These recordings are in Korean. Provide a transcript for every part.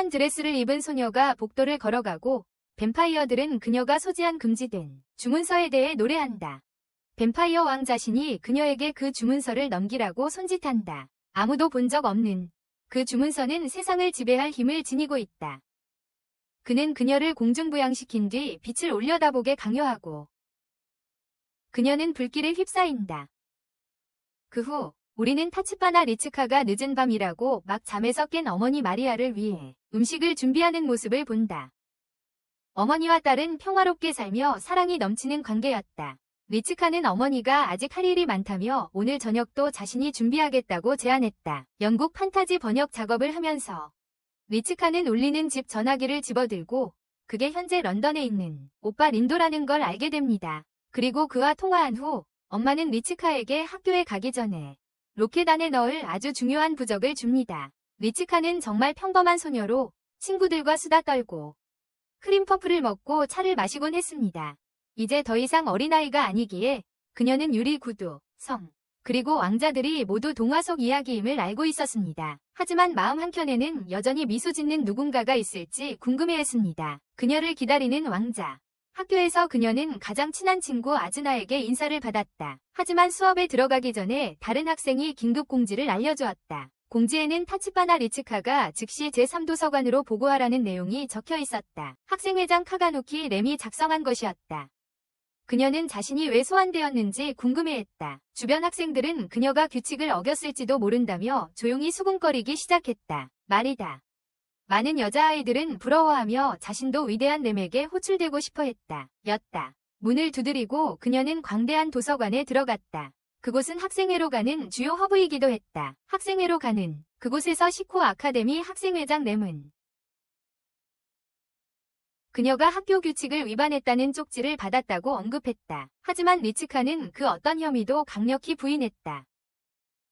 화려한 드레스를 입은 소녀가 복도를 걸어가고 뱀파이어들은 그녀가 소지한 금지된 주문서에 대해 노래한다. 뱀파이어 왕 자신이 그녀에게 그 주문서를 넘기라고 손짓한다. 아무도 본 적 없는 그 주문서는 세상을 지배할 힘을 지니고 있다. 그는 그녀를 공중부양시킨 뒤 빛을 올려다보게 강요하고 그녀는 불길에 휩싸인다. 그 후 우리는 타치파나 리츠카가 늦은 밤이라고 막 잠에서 깬 어머니 마리아를 위해 음식을 준비하는 모습을 본다. 어머니와 딸은 평화롭게 살며 사랑이 넘치는 관계였다. 리츠카는 어머니가 아직 할 일이 많다며 오늘 저녁도 자신이 준비하겠다고 제안했다. 영국 판타지 번역 작업을 하면서 리츠카는 울리는 집 전화기를 집어들고 그게 현재 런던에 있는 오빠 린도라는 걸 알게 됩니다. 그리고 그와 통화한 후 엄마는 리츠카에게 학교에 가기 전에 로켓 안에 넣을 아주 중요한 부적을 줍니다. 리츠카는 정말 평범한 소녀로 친구들과 수다 떨고 크림퍼프를 먹고 차를 마시곤 했습니다. 이제 더 이상 어린아이가 아니기에 그녀는 유리 구두, 성, 그리고 왕자들이 모두 동화 속 이야기임을 알고 있었습니다. 하지만 마음 한켠에는 여전히 미소 짓는 누군가가 있을지 궁금해했습니다. 그녀를 기다리는 왕자. 학교에서 그녀는 가장 친한 친구 아즈나에게 인사를 받았다. 하지만 수업에 들어가기 전에 다른 학생이 긴급 공지를 알려주었다. 공지에는 타치파나 리츠카가 즉시 제3도서관으로 보고하라는 내용이 적혀 있었다. 학생회장 카가누키 램이 작성한 것이었다. 그녀는 자신이 왜 소환되었는지 궁금해했다. 주변 학생들은 그녀가 규칙을 어겼을지도 모른다며 조용히 수군거리기 시작했다. 말이다. 많은 여자아이들은 부러워하며 자신도 위대한 램에게 호출되고 싶어 했다. 였다. 문을 두드리고 그녀는 광대한 도서관에 들어갔다. 그곳은 학생회로 가는 주요 허브이기도 했다. 학생회로 가는 그곳에서 시코 아카데미 학생회장 램은 그녀가 학교 규칙을 위반했다는 쪽지를 받았다고 언급했다. 하지만 리츠카는 그 어떤 혐의도 강력히 부인했다.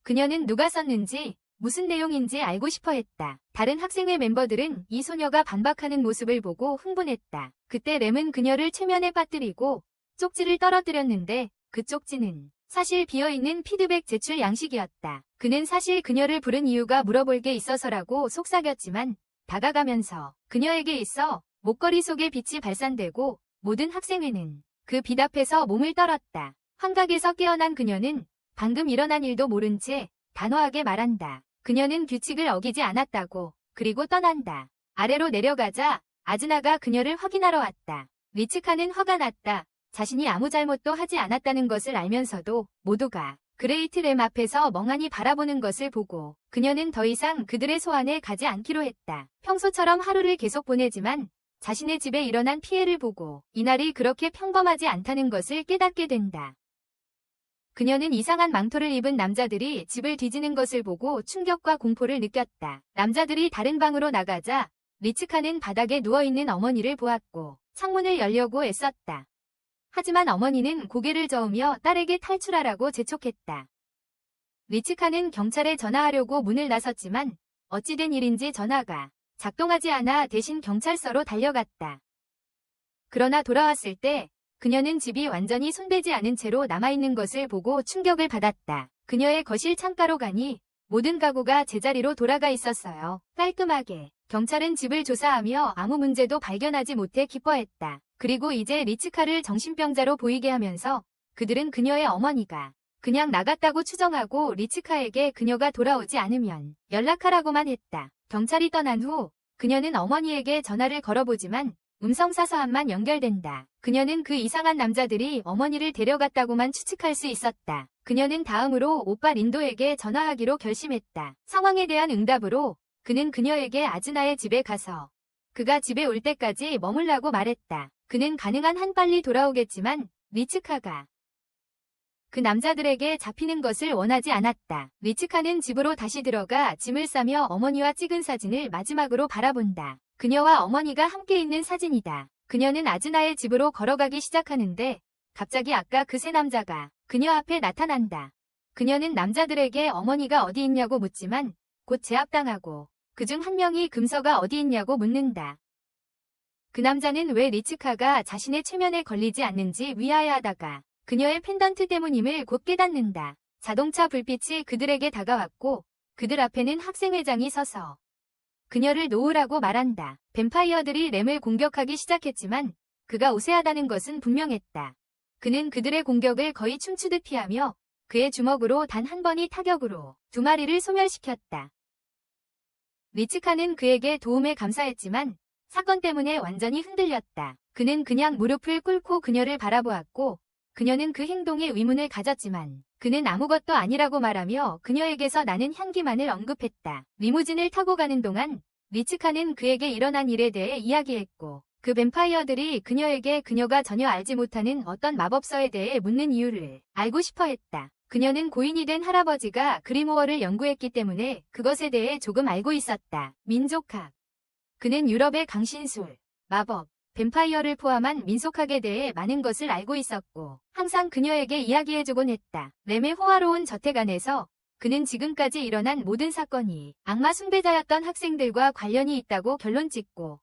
그녀는 누가 썼는지 무슨 내용인지 알고 싶어 했다. 다른 학생회 멤버들은 이 소녀가 반박하는 모습을 보고 흥분했다. 그때 램은 그녀를 최면에 빠뜨리고 쪽지를 떨어뜨렸는데 그 쪽지는 사실 비어있는 피드백 제출 양식이었다. 그는 사실 그녀를 부른 이유가 물어볼 게 있어서라고 속삭였지만 다가가면서 그녀에게 있어 목걸이 속에 빛이 발산되고 모든 학생회는 그 빛 앞에서 몸을 떨었다. 환각에서 깨어난 그녀는 방금 일어난 일도 모른 채 단호하게 말한다. 그녀는 규칙을 어기지 않았다고. 그리고 떠난다. 아래로 내려가자 아즈나가 그녀를 확인하러 왔다. 리츠카는 화가 났다. 자신이 아무 잘못도 하지 않았다는 것을 알면서도 모두가 그레이트 램 앞에서 멍하니 바라보는 것을 보고 그녀는 더 이상 그들의 소환에 가지 않기로 했다. 평소처럼 하루를 계속 보내지만 자신의 집에 일어난 피해를 보고 이날이 그렇게 평범하지 않다는 것을 깨닫게 된다. 그녀는 이상한 망토를 입은 남자들이 집을 뒤지는 것을 보고 충격과 공포를 느꼈다. 남자들이 다른 방으로 나가자 리츠카는 바닥에 누워있는 어머니를 보았고 창문을 열려고 애썼다. 하지만 어머니는 고개를 저으며 딸에게 탈출하라고 재촉했다. 리츠카는 경찰에 전화하려고 문을 나섰지만 어찌된 일인지 전화가 작동하지 않아 대신 경찰서로 달려갔다. 그러나 돌아왔을 때 그녀는 집이 완전히 손대지 않은 채로 남아있는 것을 보고 충격을 받았다. 그녀의 거실 창가로 가니 모든 가구가 제자리로 돌아가 있었어요. 깔끔하게. 경찰은 집을 조사하며 아무 문제도 발견하지 못해 기뻐했다. 그리고 이제 리츠카를 정신병자로 보이게 하면서 그들은 그녀의 어머니가 그냥 나갔다고 추정하고 리츠카에게 그녀가 돌아오지 않으면 연락하라고만 했다. 경찰이 떠난 후 그녀는 어머니에게 전화를 걸어보지만 음성사서함만 연결된다. 그녀는 그 이상한 남자들이 어머니를 데려갔다고만 추측할 수 있었다. 그녀는 다음으로 오빠 린도에게 전화하기로 결심했다. 상황에 대한 응답으로 그는 그녀에게 아즈나의 집에 가서 그가 집에 올 때까지 머물라고 말했다. 그는 가능한 한 빨리 돌아오겠지만 리츠카가 그 남자들에게 잡히는 것을 원하지 않았다. 리츠카는 집으로 다시 들어가 짐을 싸며 어머니와 찍은 사진을 마지막으로 바라본다. 그녀와 어머니가 함께 있는 사진이다. 그녀는 아즈나의 집으로 걸어가기 시작하는데 갑자기 아까 그 세 남자가 그녀 앞에 나타난다. 그녀는 남자들에게 어머니가 어디 있냐고 묻지만 곧 제압당하고 그중 한 명이 금서가 어디 있냐고 묻는다. 그 남자는 왜 리츠카가 자신의 최면에 걸리지 않는지 위하여하다가 그녀의 펜던트 때문임을 곧 깨닫는다. 자동차 불빛이 그들에게 다가왔고 그들 앞에는 학생회장이 서서 그녀를 놓으라고 말한다. 뱀파이어들이 램을 공격하기 시작했지만 그가 우세하다는 것은 분명했다. 그는 그들의 공격을 거의 춤추듯 피하며 그의 주먹으로 단 한 번의 타격으로 두 마리를 소멸시켰다. 리츠카는 그에게 도움에 감사했지만 사건 때문에 완전히 흔들렸다. 그는 그냥 무릎을 꿇고 그녀를 바라보았고 그녀는 그 행동에 의문을 가졌지만 그는 아무것도 아니라고 말하며 그녀에게서 나는 향기만을 언급했다. 리무진을 타고 가는 동안 리츠카는 그에게 일어난 일에 대해 이야기했고 그 뱀파이어들이 그녀에게 그녀가 전혀 알지 못하는 어떤 마법서에 대해 묻는 이유를 알고 싶어 했다. 그녀는 고인이 된 할아버지가 그리모어를 연구했기 때문에 그것에 대해 조금 알고 있었다. 민족학. 그는 유럽의 강신술, 마법, 뱀파이어를 포함한 민속학에 대해 많은 것을 알고 있었고 항상 그녀에게 이야기해주곤 했다. 램의 호화로운 저택 안에서 그는 지금까지 일어난 모든 사건이 악마 숭배자였던 학생들과 관련이 있다고 결론짓고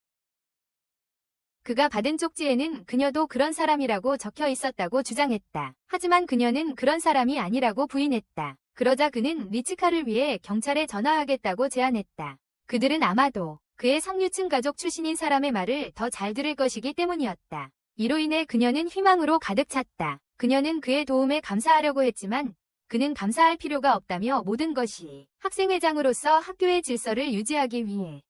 그가 받은 쪽지에는 그녀도 그런 사람이라고 적혀 있었다고 주장했다. 하지만 그녀는 그런 사람이 아니라고 부인했다. 그러자 그는 리츠카를 위해 경찰에 전화하겠다고 제안했다. 그들은 아마도 그의 상류층 가족 출신인 사람의 말을 더 잘 들을 것이기 때문이었다. 이로 인해 그녀는 희망으로 가득 찼다. 그녀는 그의 도움에 감사하려고 했지만 그는 감사할 필요가 없다며 모든 것이 학생회장으로서 학교의 질서를 유지하기 위해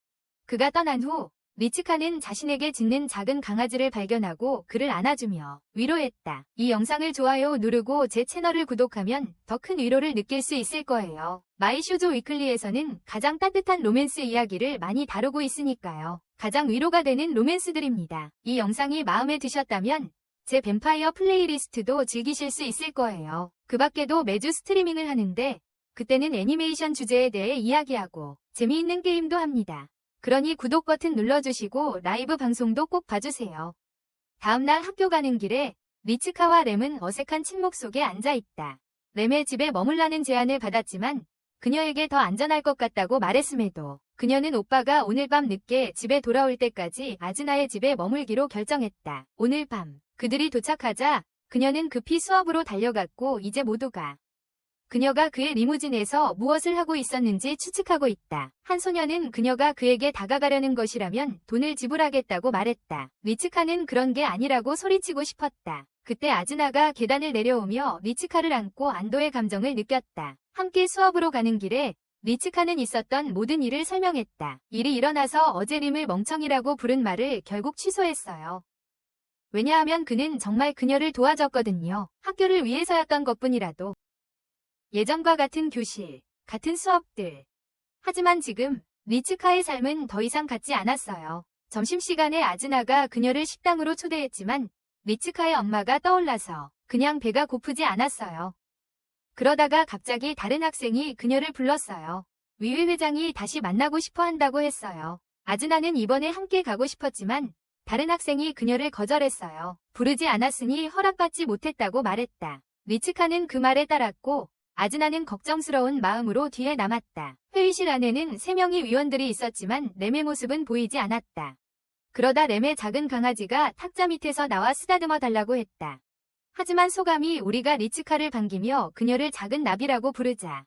그가 떠난 후 리츠카는 자신에게 짖는 작은 강아지를 발견하고 그를 안아주며 위로했다. 이 영상을 좋아요 누르고 제 채널을 구독하면 더 큰 위로를 느낄 수 있을 거예요. 마이쇼조 위클리에서는 가장 따뜻한 로맨스 이야기를 많이 다루고 있으니까요. 가장 위로가 되는 로맨스들입니다. 이 영상이 마음에 드셨다면 제 뱀파이어 플레이리스트도 즐기실 수 있을 거예요. 그 밖에도 매주 스트리밍을 하는데 그때는 애니메이션 주제에 대해 이야기하고 재미있는 게임도 합니다. 그러니 구독 버튼 눌러주시고 라이브 방송도 꼭 봐주세요. 다음날 학교 가는 길에 리츠카와 램은 어색한 침묵 속에 앉아있다. 램의 집에 머물라는 제안을 받았지만 그녀에게 더 안전할 것 같다고 말했음에도 그녀는 오빠가 오늘 밤 늦게 집에 돌아올 때까지 아즈나의 집에 머물기로 결정했다. 오늘 밤 그들이 도착하자 그녀는 급히 수업으로 달려갔고 이제 모두가 그녀가 그의 리무진에서 무엇을 하고 있었는지 추측하고 있다. 한 소녀는 그녀가 그에게 다가가려는 것이라면 돈을 지불하겠다고 말했다. 리츠카는 그런 게 아니라고 소리치고 싶었다. 그때 아즈나가 계단을 내려오며 리츠카를 안고 안도의 감정을 느꼈다. 함께 수업으로 가는 길에 리츠카는 있었던 모든 일을 설명했다. 일이 일어나서 어제 림을 멍청이라고 부른 말을 결국 취소했어요. 왜냐하면 그는 정말 그녀를 도와줬거든요. 학교를 위해서였던 것뿐이라도. 예전과 같은 교실, 같은 수업들. 하지만 지금 리츠카의 삶은 더 이상 같지 않았어요. 점심시간에 아즈나가 그녀를 식당으로 초대했지만 리츠카의 엄마가 떠올라서 그냥 배가 고프지 않았어요. 그러다가 갑자기 다른 학생이 그녀를 불렀어요. 위회 회장이 다시 만나고 싶어 한다고 했어요. 아즈나는 이번에 함께 가고 싶었지만 다른 학생이 그녀를 거절했어요. 부르지 않았으니 허락받지 못했다고 말했다. 리츠카는 그 말에 따랐고 아즈나는 걱정스러운 마음으로 뒤에 남았다. 회의실 안에는 3명의 위원들이 있었지만 램의 모습은 보이지 않았다. 그러다 램의 작은 강아지가 탁자 밑에서 나와 쓰다듬어 달라고 했다. 하지만 소감이 우리가 리츠카를 반기며 그녀를 작은 나비라고 부르자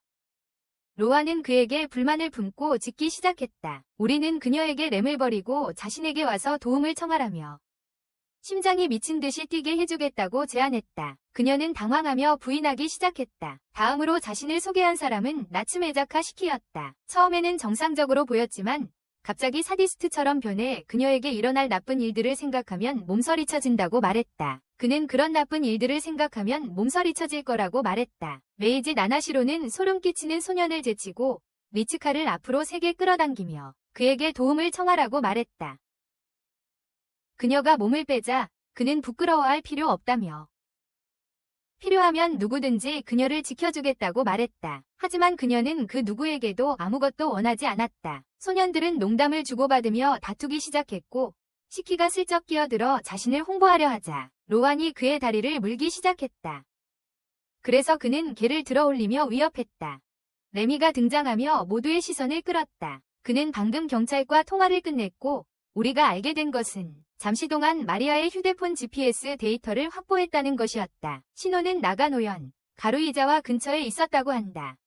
로아는 그에게 불만을 품고 짖기 시작했다. 우리는 그녀에게 램을 버리고 자신에게 와서 도움을 청하라며 심장이 미친 듯이 뛰게 해주겠다고 제안했다. 그녀는 당황하며 부인하기 시작했다. 다음으로 자신을 소개한 사람은 나츠메자카 시키였다. 처음에는 정상적으로 보였지만 갑자기 사디스트처럼 변해 그녀에게 일어날 나쁜 일들을 생각하면 몸서리쳐진다고 말했다. 그는 그런 나쁜 일들을 생각하면 몸서리쳐질 거라고 말했다. 메이지 나나시로는 소름 끼치는 소년을 제치고 리츠카를 앞으로 세게 끌어당기며 그에게 도움을 청하라고 말했다. 그녀가 몸을 빼자 그는 부끄러워할 필요 없다며 필요하면 누구든지 그녀를 지켜주겠다고 말했다. 하지만 그녀는 그 누구에게도 아무것도 원하지 않았다. 소년들은 농담을 주고받으며 다투기 시작했고 시키가 슬쩍 끼어들어 자신을 홍보하려 하자 로안이 그의 다리를 물기 시작했다. 그래서 그는 개를 들어올리며 위협했다. 레미가 등장하며 모두의 시선을 끌었다. 그는 방금 경찰과 통화를 끝냈고 우리가 알게 된 것은 잠시 동안 마리아의 휴대폰 GPS 데이터를 확보했다는 것이었다. 신호는 나가노현, 가루이자와 근처에 있었다고 한다.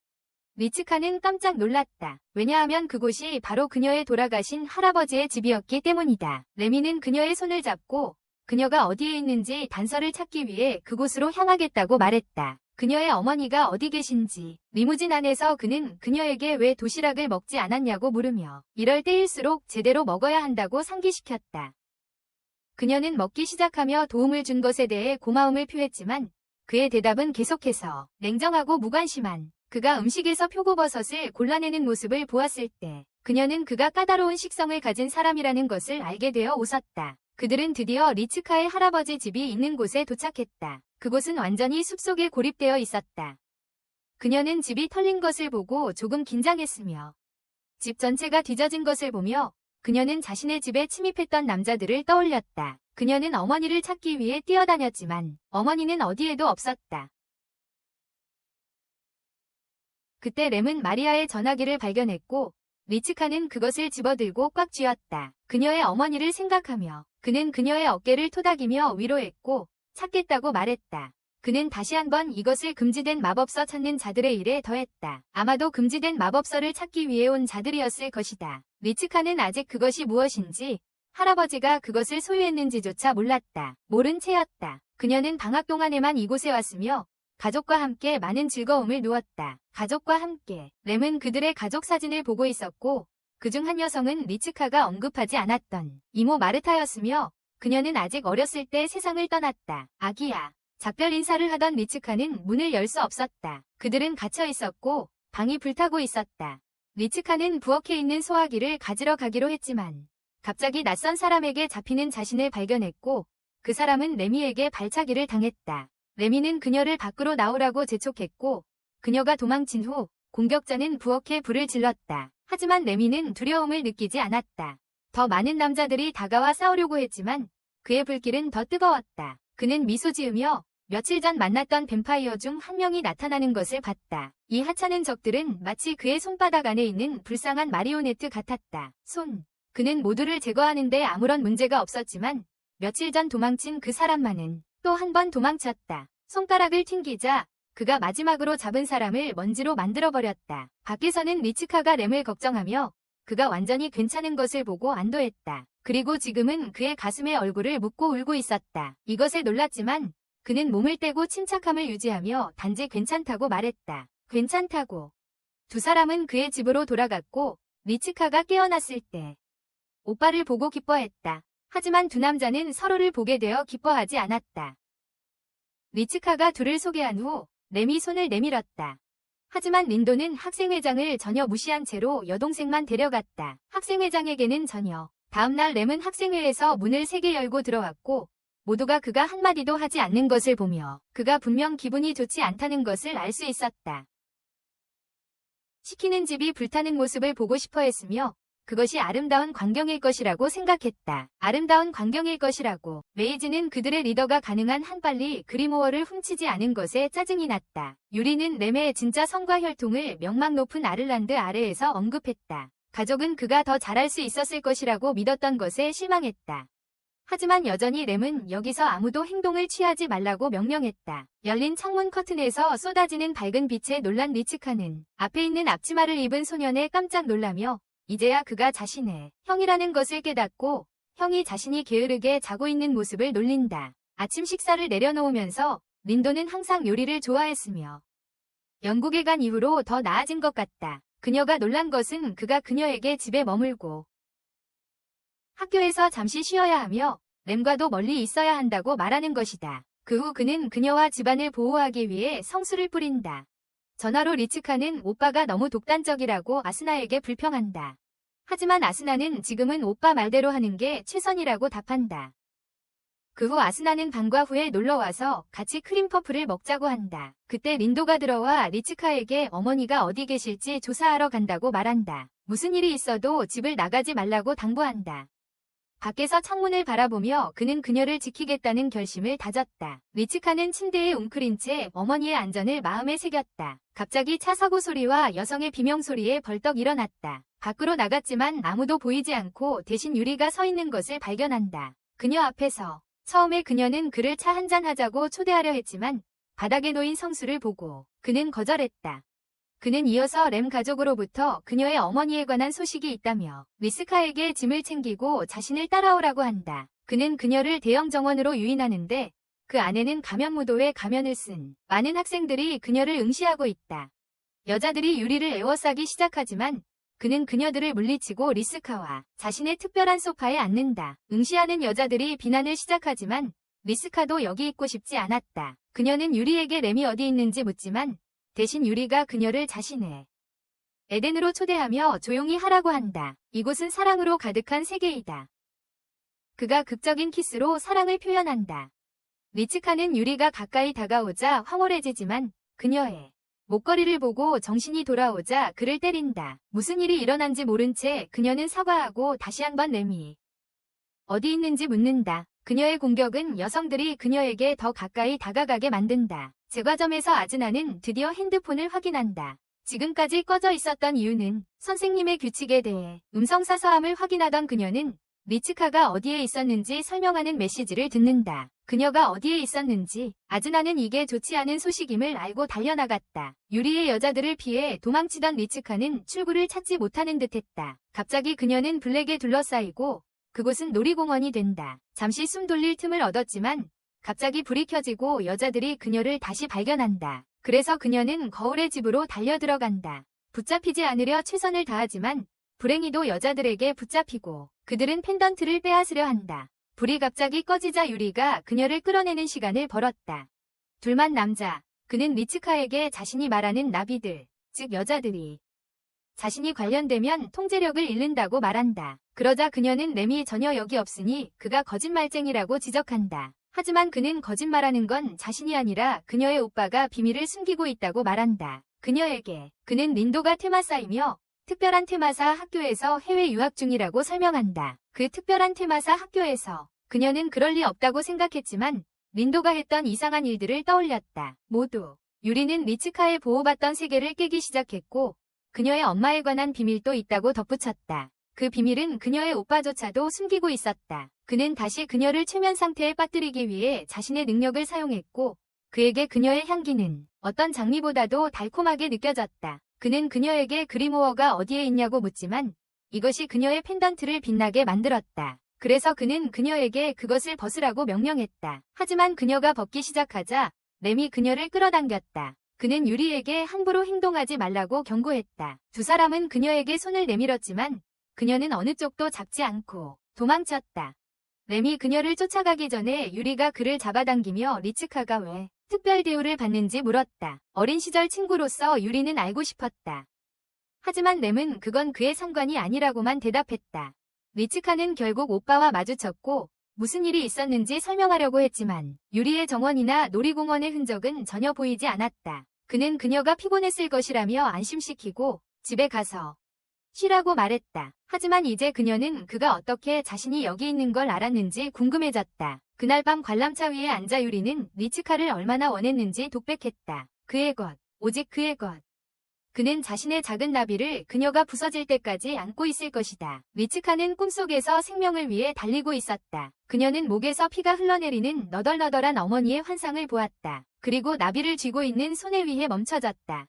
리츠카는 깜짝 놀랐다. 왜냐하면 그곳이 바로 그녀의 돌아가신 할아버지의 집이었기 때문이다. 레미는 그녀의 손을 잡고 그녀가 어디에 있는지 단서를 찾기 위해 그곳으로 향하겠다고 말했다. 그녀의 어머니가 어디 계신지, 리무진 안에서 그는 그녀에게 왜 도시락을 먹지 않았냐고 물으며 이럴 때일수록 제대로 먹어야 한다고 상기시켰다. 그녀는 먹기 시작하며 도움을 준 것에 대해 고마움을 표했지만 그의 대답은 계속해서 냉정하고 무관심한, 그가 음식에서 표고버섯을 골라내는 모습을 보았을 때 그녀는 그가 까다로운 식성을 가진 사람이라는 것을 알게 되어 웃었다. 그들은 드디어 리츠카의 할아버지 집이 있는 곳에 도착했다. 그곳은 완전히 숲속에 고립되어 있었다. 그녀는 집이 털린 것을 보고 조금 긴장했으며 집 전체가 뒤져진 것을 보며 그녀는 자신의 집에 침입했던 남자들을 떠올렸다. 그녀는 어머니를 찾기 위해 뛰어다녔지만 어머니는 어디에도 없었다. 그때 램은 마리아의 전화기를 발견했고 리츠카는 그것을 집어들고 꽉 쥐었다. 그녀의 어머니를 생각하며 그는 그녀의 어깨를 토닥이며 위로했고 찾겠다고 말했다. 그는 다시 한번 이것을 금지된 마법서 찾는 자들의 일에 더했다. 아마도 금지된 마법서를 찾기 위해 온 자들이었을 것이다. 리츠카는 아직 그것이 무엇인지, 할아버지가 그것을 소유했는지조차 몰랐다. 모른 채였다. 그녀는 방학 동안에만 이곳에 왔으며 가족과 함께 많은 즐거움을 누었다. 가족과 함께. 램은 그들의 가족 사진을 보고 있었고 그중 한 여성은 리츠카가 언급하지 않았던 이모 마르타였으며 그녀는 아직 어렸을 때 세상을 떠났다. 아기야. 작별 인사를 하던 리츠카는 문을 열 수 없었다. 그들은 갇혀 있었고 방이 불타고 있었다. 리츠카는 부엌에 있는 소화기를 가지러 가기로 했지만 갑자기 낯선 사람에게 잡히는 자신을 발견했고 그 사람은 레미에게 발차기를 당했다. 레미는 그녀를 밖으로 나오라고 재촉했고 그녀가 도망친 후 공격자는 부엌에 불을 질렀다. 하지만 레미는 두려움을 느끼지 않았다. 더 많은 남자들이 다가와 싸우려고 했지만 그의 불길은 더 뜨거웠다. 그는 미소 지으며 며칠 전 만났던 뱀파이어 중 한 명이 나타나는 것을 봤다. 이 하찮은 적들은 마치 그의 손바닥 안에 있는 불쌍한 마리오네트 같았다. 그는 모두를 제거하는데 아무런 문제가 없었지만 며칠 전 도망친 그 사람만은 또 한 번 도망쳤다. 손가락을 튕기자 그가 마지막으로 잡은 사람을 먼지로 만들어버렸다. 밖에서는 리츠카가 램을 걱정하며 그가 완전히 괜찮은 것을 보고 안도했다. 그리고 지금은 그의 가슴에 얼굴을 묻고 울고 있었다. 이것에 놀랐지만 그는 몸을 떼고 침착함을 유지하며 단지 괜찮다고 말했다. 괜찮다고. 두 사람은 그의 집으로 돌아갔고 리츠카가 깨어났을 때 오빠를 보고 기뻐했다. 하지만 두 남자는 서로를 보게 되어 기뻐하지 않았다. 리츠카가 둘을 소개한 후 램이 손을 내밀었다. 하지만 린도는 학생회장을 전혀 무시한 채로 여동생만 데려갔다. 학생회장에게는 전혀. 다음날 램은 학생회에서 문을 3개 열고 들어왔고 모두가 그가 한마디도 하지 않는 것을 보며 그가 분명 기분이 좋지 않다는 것을 알 수 있었다. 시키는 집이 불타는 모습을 보고 싶어 했으며 그것이 아름다운 광경일 것이라고 생각했다. 아름다운 광경일 것이라고. 메이지는 그들의 리더가 가능한 한 빨리 그리모어를 훔치지 않은 것에 짜증이 났다. 유리는 램의 진짜 성과 혈통을 명망 높은 아를란드 아래에서 언급했다. 가족은 그가 더 잘할 수 있었을 것이라고 믿었던 것에 실망했다. 하지만 여전히 램은 여기서 아무도 행동을 취하지 말라고 명령했다. 열린 창문 커튼에서 쏟아지는 밝은 빛에 놀란 리츠카는 앞에 있는 앞치마를 입은 소년에 깜짝 놀라며 이제야 그가 자신의 형이라는 것을 깨닫고 형이 자신이 게으르게 자고 있는 모습을 놀린다. 아침 식사를 내려놓으면서 린도는 항상 요리를 좋아했으며 영국에 간 이후로 더 나아진 것 같다. 그녀가 놀란 것은 그가 그녀에게 집에 머물고 학교에서 잠시 쉬어야 하며 램과도 멀리 있어야 한다고 말하는 것이다. 그 후 그는 그녀와 집안을 보호하기 위해 성수를 뿌린다. 전화로 리츠카는 오빠가 너무 독단적이라고 아스나에게 불평한다. 하지만 아스나는 지금은 오빠 말대로 하는 게 최선이라고 답한다. 그 후 아스나는 방과 후에 놀러와서 같이 크림퍼프를 먹자고 한다. 그때 린도가 들어와 리츠카에게 어머니가 어디 계실지 조사하러 간다고 말한다. 무슨 일이 있어도 집을 나가지 말라고 당부한다. 밖에서 창문을 바라보며 그는 그녀를 지키겠다는 결심을 다졌다. 리츠카는 침대에 웅크린 채 어머니의 안전을 마음에 새겼다. 갑자기 차 사고 소리와 여성의 비명소리에 벌떡 일어났다. 밖으로 나갔지만 아무도 보이지 않고 대신 유리가 서 있는 것을 발견한다. 그녀 앞에서. 처음에 그녀는 그를 차 한잔 하자고 초대하려 했지만 바닥에 놓인 성수를 보고 그는 거절했다. 그는 이어서 램 가족으로부터 그녀의 어머니에 관한 소식이 있다며 리스카에게 짐을 챙기고 자신을 따라오라고 한다. 그는 그녀를 대형 정원으로 유인하는데 그 안에는 가면무도회 가면을 쓴 많은 학생들이 그녀를 응시하고 있다. 여자들이 유리를 에워싸기 시작하지만 그는 그녀들을 물리치고 리스카와 자신의 특별한 소파에 앉는다. 응시하는 여자들이 비난을 시작하지만 리스카도 여기 있고 싶지 않았다. 그녀는 유리에게 램이 어디 있는지 묻지만 대신 유리가 그녀를 자신의 에덴으로 초대하며 조용히 하라고 한다. 이곳은 사랑으로 가득한 세계이다. 그가 극적인 키스로 사랑을 표현한다. 리츠카는 유리가 가까이 다가오자 황홀해지지만 그녀의 목걸이를 보고 정신이 돌아오자 그를 때린다. 무슨 일이 일어난지 모른 채 그녀는 사과하고 다시 한번 램이 어디 있는지 묻는다. 그녀의 공격은 여성들이 그녀에게 더 가까이 다가가게 만든다. 제과점에서 아즈나는 드디어 핸드폰을 확인한다. 지금까지 꺼져 있었던 이유는 선생님의 규칙에 대해 음성사서함을 확인하던 그녀는 리츠카가 어디에 있었는지 설명하는 메시지를 듣는다. 그녀가 어디에 있었는지 아즈나는 이게 좋지 않은 소식임을 알고 달려나갔다. 유리의 여자들을 피해 도망치던 리츠카는 출구를 찾지 못하는 듯했다. 갑자기 그녀는 블랙에 둘러싸이고 그곳은 놀이공원이 된다. 잠시 숨 돌릴 틈을 얻었지만 갑자기 불이 켜지고 여자들이 그녀를 다시 발견한다. 그래서 그녀는 거울의 집으로 달려들어간다. 붙잡히지 않으려 최선을 다하지만 불행히도 여자들에게 붙잡히고 그들은 펜던트를 빼앗으려 한다. 불이 갑자기 꺼지자 유리가 그녀를 끌어내는 시간을 벌었다. 둘만 남자. 그는 리츠카에게 자신이 말하는 나비들, 즉 여자들이 자신이 관련되면 통제력을 잃는다고 말한다. 그러자 그녀는 램이 전혀 여기 없으니 그가 거짓말쟁이라고 지적한다. 하지만 그는 거짓말하는 건 자신이 아니라 그녀의 오빠가 비밀을 숨기고 있다고 말한다. 그녀에게 그는 린도가 테마사이며 특별한 테마사 학교에서 해외 유학 중이라고 설명한다. 그 특별한 테마사 학교에서 그녀는 그럴 리 없다고 생각했지만 린도가 했던 이상한 일들을 떠올렸다. 모두 유리는 리츠카의 보호받던 세계를 깨기 시작했고 그녀의 엄마에 관한 비밀도 있다고 덧붙였다. 그 비밀은 그녀의 오빠조차도 숨기고 있었다. 그는 다시 그녀를 최면 상태에 빠뜨리기 위해 자신의 능력을 사용했고 그에게 그녀의 향기는 어떤 장미보다도 달콤하게 느껴졌다. 그는 그녀에게 그리모어가 어디에 있냐고 묻지만 이것이 그녀의 펜던트를 빛나게 만들었다. 그래서 그는 그녀에게 그것을 벗으라고 명령했다. 하지만 그녀가 벗기 시작하자 램이 그녀를 끌어당겼다. 그는 유리에게 함부로 행동하지 말라고 경고했다. 두 사람은 그녀에게 손을 내밀었지만 그녀는 어느 쪽도 잡지 않고 도망쳤다. 램이 그녀를 쫓아가기 전에 유리가 그를 잡아당기며 리츠카가 왜 특별 대우를 받는지 물었다. 어린 시절 친구로서 유리는 알고 싶었다. 하지만 램은 그건 그의 상관이 아니라고만 대답했다. 리츠카는 결국 오빠와 마주쳤고 무슨 일이 있었는지 설명하려고 했지만 유리의 정원이나 놀이공원의 흔적은 전혀 보이지 않았다. 그는 그녀가 피곤했을 것이라며 안심시키고 집에 가서 쉬라고 말했다. 하지만 이제 그녀는 그가 어떻게 자신이 여기 있는 걸 알았는지 궁금해졌다. 그날 밤 관람차 위에 앉아 유리는 리츠카를 얼마나 원했는지 독백했다. 그의 것, 오직 그의 것. 그는 자신의 작은 나비를 그녀가 부서질 때까지 안고 있을 것이다. 리츠카는 꿈속에서 생명을 위해 달리고 있었다. 그녀는 목에서 피가 흘러내리는 너덜너덜한 어머니의 환상을 보았다. 그리고 나비를 쥐고 있는 손에 위해 멈춰졌다.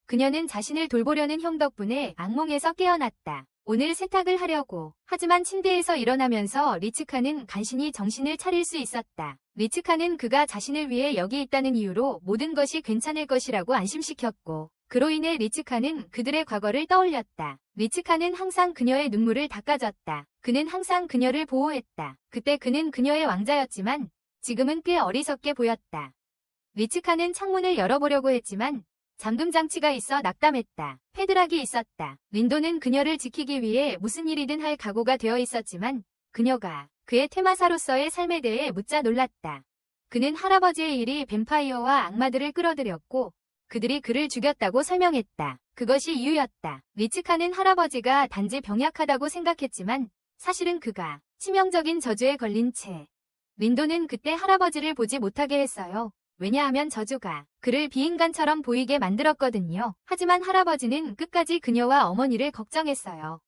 그녀는 자신을 돌보려는 형 덕분에 악몽에서 깨어났다. 오늘 세탁을 하려고. 하지만 침대에서 일어나면서 리츠카는 간신히 정신을 차릴 수 있었다. 리츠카는 그가 자신을 위해 여기 있다는 이유로 모든 것이 괜찮을 것이라고 안심시켰고 그로 인해 리츠카는 그들의 과거를 떠올렸다. 리츠카는 항상 그녀의 눈물을 닦아줬다. 그는 항상 그녀를 보호했다. 그때 그는 그녀의 왕자였지만 지금은 꽤 어리석게 보였다. 리츠카는 창문을 열어보려고 했지만 잠금 장치가 있어 낙담했다. 패드락이 있었다. 린도는 그녀를 지키기 위해 무슨 일이든 할 각오가 되어 있었지만 그녀가 그의 테마사로서의 삶에 대해 묻자 놀랐다. 그는 할아버지의 일이 뱀파이어와 악마들을 끌어들였고 그들이 그를 죽였다고 설명했다. 그것이 이유였다. 리츠카는 할아버지가 단지 병약하다고 생각했지만 사실은 그가 치명적인 저주에 걸린 채 린도는 그때 할아버지를 보지 못하게 했어요. 왜냐하면 저주가 그를 비인간처럼 보이게 만들었거든요. 하지만 할아버지는 끝까지 그녀와 어머니를 걱정했어요.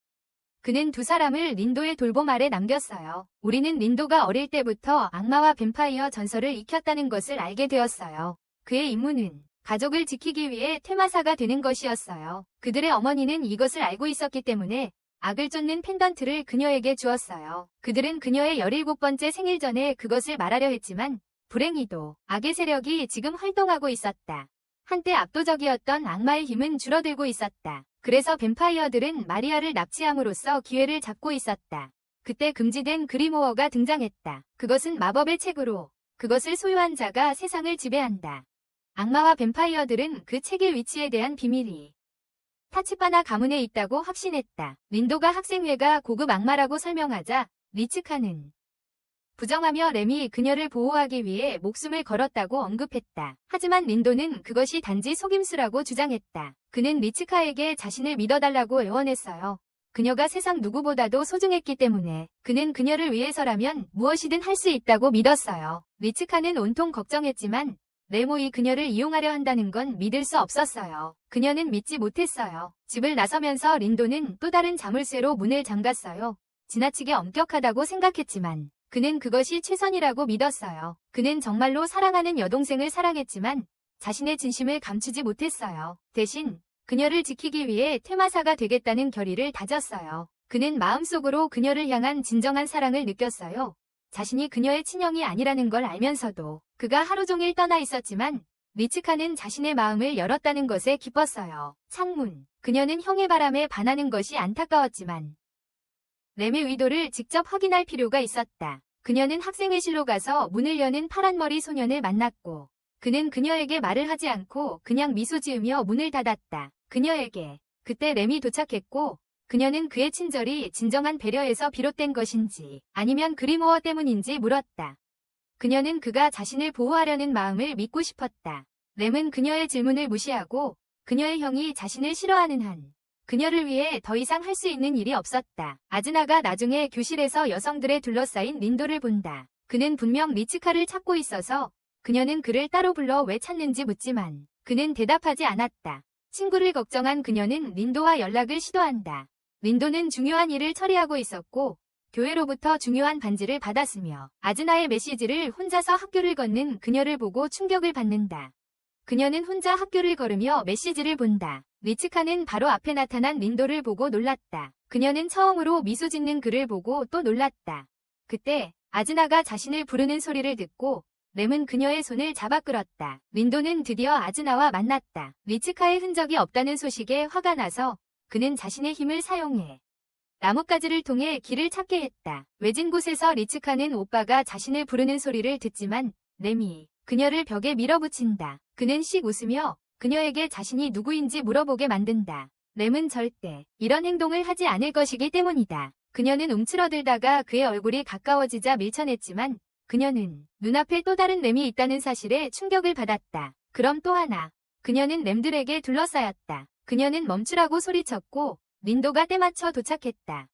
그는 두 사람을 린도의 돌봄 아래 남겼어요. 우리는 린도가 어릴 때부터 악마와 뱀파이어 전설을 익혔다는 것을 알게 되었어요. 그의 임무는 가족을 지키기 위해 퇴마사가 되는 것이었어요. 그들의 어머니는 이것을 알고 있었기 때문에 악을 쫓는 펜던트를 그녀에게 주었어요. 그들은 그녀의 17번째 생일 전에 그것을 말하려 했지만 불행히도 악의 세력이 지금 활동하고 있었다. 한때 압도적이었던 악마의 힘은 줄어들고 있었다. 그래서 뱀파이어들은 마리아를 납치함으로써 기회를 잡고 있었다. 그때 금지된 그리모어가 등장했다. 그것은 마법의 책으로 그것을 소유한 자가 세상을 지배한다. 악마와 뱀파이어들은 그 책의 위치에 대한 비밀이 타치파나 가문에 있다고 확신했다. 린도가 학생회가 고급 악마라고 설명하자 리츠카는 부정하며 램이 그녀를 보호하기 위해 목숨을 걸었다고 언급했다. 하지만 린도는 그것이 단지 속임수라고 주장했다. 그는 리츠카에게 자신을 믿어달라고 애원했어요. 그녀가 세상 누구보다도 소중했기 때문에 그는 그녀를 위해서라면 무엇이든 할 수 있다고 믿었어요. 리츠카는 온통 걱정했지만 레모이 그녀를 이용하려 한다는 건 믿을 수 없었어요. 그녀는 믿지 못했어요. 집을 나서면서 린도는 또 다른 자물쇠로 문을 잠갔어요. 지나치게 엄격하다고 생각했지만 그는 그것이 최선이라고 믿었어요. 그는 정말로 사랑하는 여동생을 사랑했지만 자신의 진심을 감추지 못했어요. 대신 그녀를 지키기 위해 퇴마사가 되겠다는 결의를 다졌어요. 그는 마음속으로 그녀를 향한 진정한 사랑을 느꼈어요. 자신이 그녀의 친형이 아니라는 걸 알면서도 그가 하루 종일 떠나 있었지만 리츠카는 자신의 마음을 열었다는 것에 기뻤어요. 창문. 그녀는 형의 바람에 반하는 것이 안타까웠지만 램의 의도를 직접 확인할 필요가 있었다. 그녀는 학생회실로 가서 문을 여는 파란머리 소년을 만났고 그는 그녀에게 말을 하지 않고 그냥 미소 지으며 문을 닫았다. 그녀에게 그때 램이 도착했고 그녀는 그의 친절이 진정한 배려에서 비롯된 것인지 아니면 그리모어 때문인지 물었다. 그녀는 그가 자신을 보호하려는 마음을 믿고 싶었다. 램은 그녀의 질문을 무시하고 그녀의 형이 자신을 싫어하는 한 그녀를 위해 더 이상 할 수 있는 일이 없었다. 아즈나가 나중에 교실에서 여성들에 둘러싸인 린도를 본다. 그는 분명 리츠카를 찾고 있어서 그녀는 그를 따로 불러 왜 찾는지 묻지만 그는 대답하지 않았다. 친구를 걱정한 그녀는 린도와 연락을 시도한다. 린도는 중요한 일을 처리하고 있었고 교회로부터 중요한 반지를 받았으며 아즈나의 메시지를 혼자서 학교를 걷는 그녀를 보고 충격을 받는다. 그녀는 혼자 학교를 걸으며 메시지를 본다. 리츠카는 바로 앞에 나타난 린도를 보고 놀랐다. 그녀는 처음으로 미소 짓는 그를 보고 또 놀랐다. 그때 아즈나가 자신을 부르는 소리를 듣고 램은 그녀의 손을 잡아 끌었다. 린도는 드디어 아즈나와 만났다. 리츠카의 흔적이 없다는 소식에 화가 나서 그는 자신의 힘을 사용해 나뭇가지를 통해 길을 찾게 했다. 외진 곳에서 리츠카는 오빠가 자신을 부르는 소리를 듣지만 램이 그녀를 벽에 밀어붙인다. 그는 씩 웃으며 그녀에게 자신이 누구인지 물어보게 만든다. 램은 절대 이런 행동을 하지 않을 것이기 때문이다. 그녀는 움츠러들다가 그의 얼굴이 가까워지자 밀쳐냈지만 그녀는 눈앞에 또 다른 램이 있다는 사실에 충격을 받았다. 그럼 또 하나. 그녀는 램들에게 둘러싸였다. 그녀는 멈추라고 소리쳤고 린도가 때맞춰 도착했다.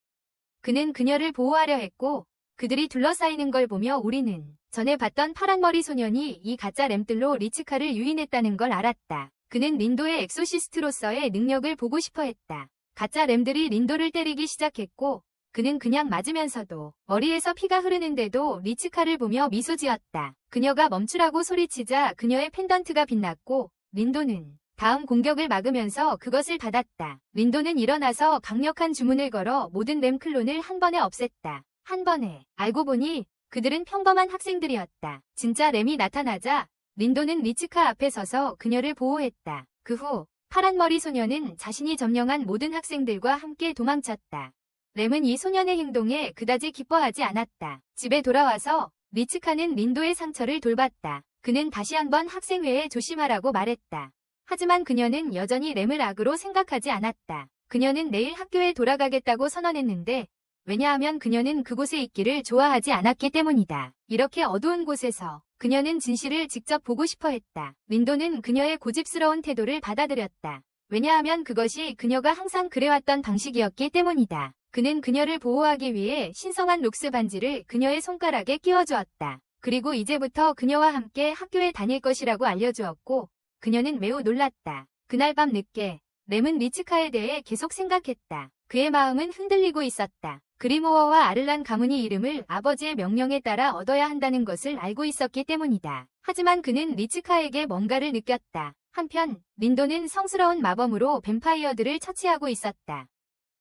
그는 그녀를 보호하려 했고 그들이 둘러싸이는 걸 보며 우리는 전에 봤던 파란머리 소년이 이 가짜 램들로 리츠카를 유인했다는 걸 알았다. 그는 린도의 엑소시스트로서의 능력을 보고 싶어 했다. 가짜 램들이 린도를 때리기 시작했고 그는 그냥 맞으면서도 머리에서 피가 흐르는데도 리츠카를 보며 미소 지었다. 그녀가 멈추라고 소리치자 그녀의 펜던트가 빛났고 린도는 다음 공격을 막으면서 그것을 받았다. 린도는 일어나서 강력한 주문을 걸어 모든 램 클론을 한 번에 없앴다. 한 번에. 알고 보니 그들은 평범한 학생들이었다. 진짜 램이 나타나자 린도는 리츠카 앞에 서서 그녀를 보호했다. 그 후 파란머리 소녀는 자신이 점령한 모든 학생들과 함께 도망쳤다. 램은 이 소년의 행동에 그다지 기뻐하지 않았다. 집에 돌아와서 리츠카는 린도의 상처를 돌봤다. 그는 다시 한번 학생회에 조심하라고 말했다. 하지만 그녀는 여전히 램을 악으로 생각하지 않았다. 그녀는 내일 학교에 돌아가겠다고 선언했는데 왜냐하면 그녀는 그곳에 있기를 좋아하지 않았기 때문이다. 이렇게 어두운 곳에서 그녀는 진실을 직접 보고 싶어 했다. 린도는 그녀의 고집스러운 태도를 받아들였다. 왜냐하면 그것이 그녀가 항상 그래왔던 방식이었기 때문이다. 그는 그녀를 보호하기 위해 신성한 록스 반지를 그녀의 손가락에 끼워주었다. 그리고 이제부터 그녀와 함께 학교에 다닐 것이라고 알려주었고 그녀는 매우 놀랐다. 그날 밤 늦게 램은 리츠카에 대해 계속 생각했다. 그의 마음은 흔들리고 있었다. 그리모어와 아를란 가문이 이름을 아버지의 명령에 따라 얻어야 한다는 것을 알고 있었기 때문이다. 하지만 그는 리츠카에게 뭔가를 느꼈다. 한편 린도는 성스러운 마법으로 뱀파이어들을 처치하고 있었다.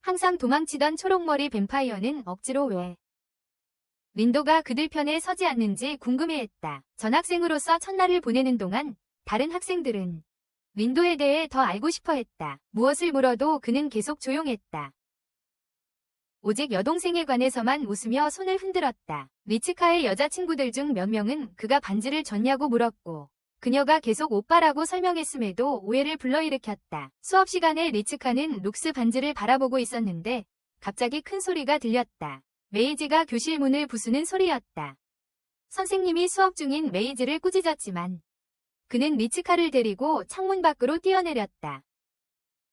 항상 도망치던 초록머리 뱀파이어는 억지로 왜 린도가 그들 편에 서지 않는지 궁금해했다. 전학생으로서 첫날을 보내는 동안 다른 학생들은 린도에 대해 더 알고 싶어 했다. 무엇을 물어도 그는 계속 조용했다. 오직 여동생에 관해서만 웃으며 손을 흔들었다. 리츠카의 여자친구들 중 몇 명은 그가 반지를 줬냐고 물었고 그녀가 계속 오빠라고 설명했음에도 오해를 불러일으켰다. 수업 시간에 리츠카는 룩스 반지를 바라보고 있었는데 갑자기 큰 소리가 들렸다. 메이지가 교실 문을 부수는 소리였다. 선생님이 수업 중인 메이지를 꾸짖었지만 그는 리츠카를 데리고 창문 밖으로 뛰어내렸다.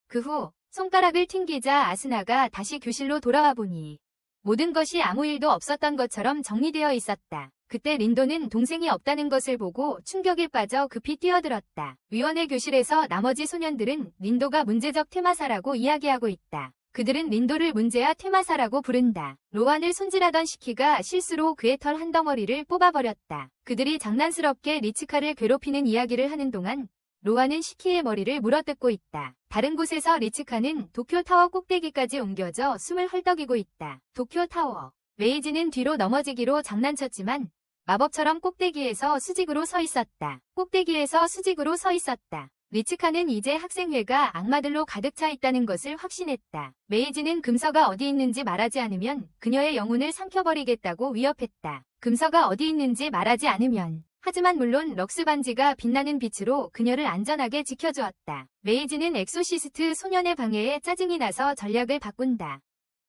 그 후 손가락을 튕기자 아스나가 다시 교실로 돌아와 보니 모든 것이 아무 일도 없었던 것처럼 정리되어 있었다. 그때 린도는 동생이 없다는 것을 보고 충격에 빠져 급히 뛰어들었다. 위원회 교실에서 나머지 소년들은 린도가 문제적 테마사라고 이야기하고 있다. 그들은 린도를 문제아 테마사라고 부른다. 로안을 손질하던 시키가 실수로 그의 털 한 덩어리를 뽑아버렸다. 그들이 장난스럽게 리츠카를 괴롭히는 이야기를 하는 동안 로안은 시키의 머리를 물어뜯고 있다. 다른 곳에서 리츠카는 도쿄타워 꼭대기까지 옮겨져 숨을 헐떡이고 있다. 도쿄타워. 메이지는 뒤로 넘어지기로 장난쳤지만 마법처럼 꼭대기에서 수직으로 서 있었다. 꼭대기에서 수직으로 서 있었다. 리츠카는 이제 학생회가 악마들로 가득 차 있다는 것을 확신했다. 메이지는 금서가 어디 있는지 말하지 않으면 그녀의 영혼을 삼켜버리겠다고 위협했다. 금서가 어디 있는지 말하지 않으면. 하지만 물론 럭스 반지가 빛나는 빛으로 그녀를 안전하게 지켜주었다. 메이지는 엑소시스트 소년의 방해에 짜증이 나서 전략을 바꾼다.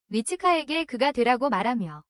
리츠카에게 그가 되라고 말하며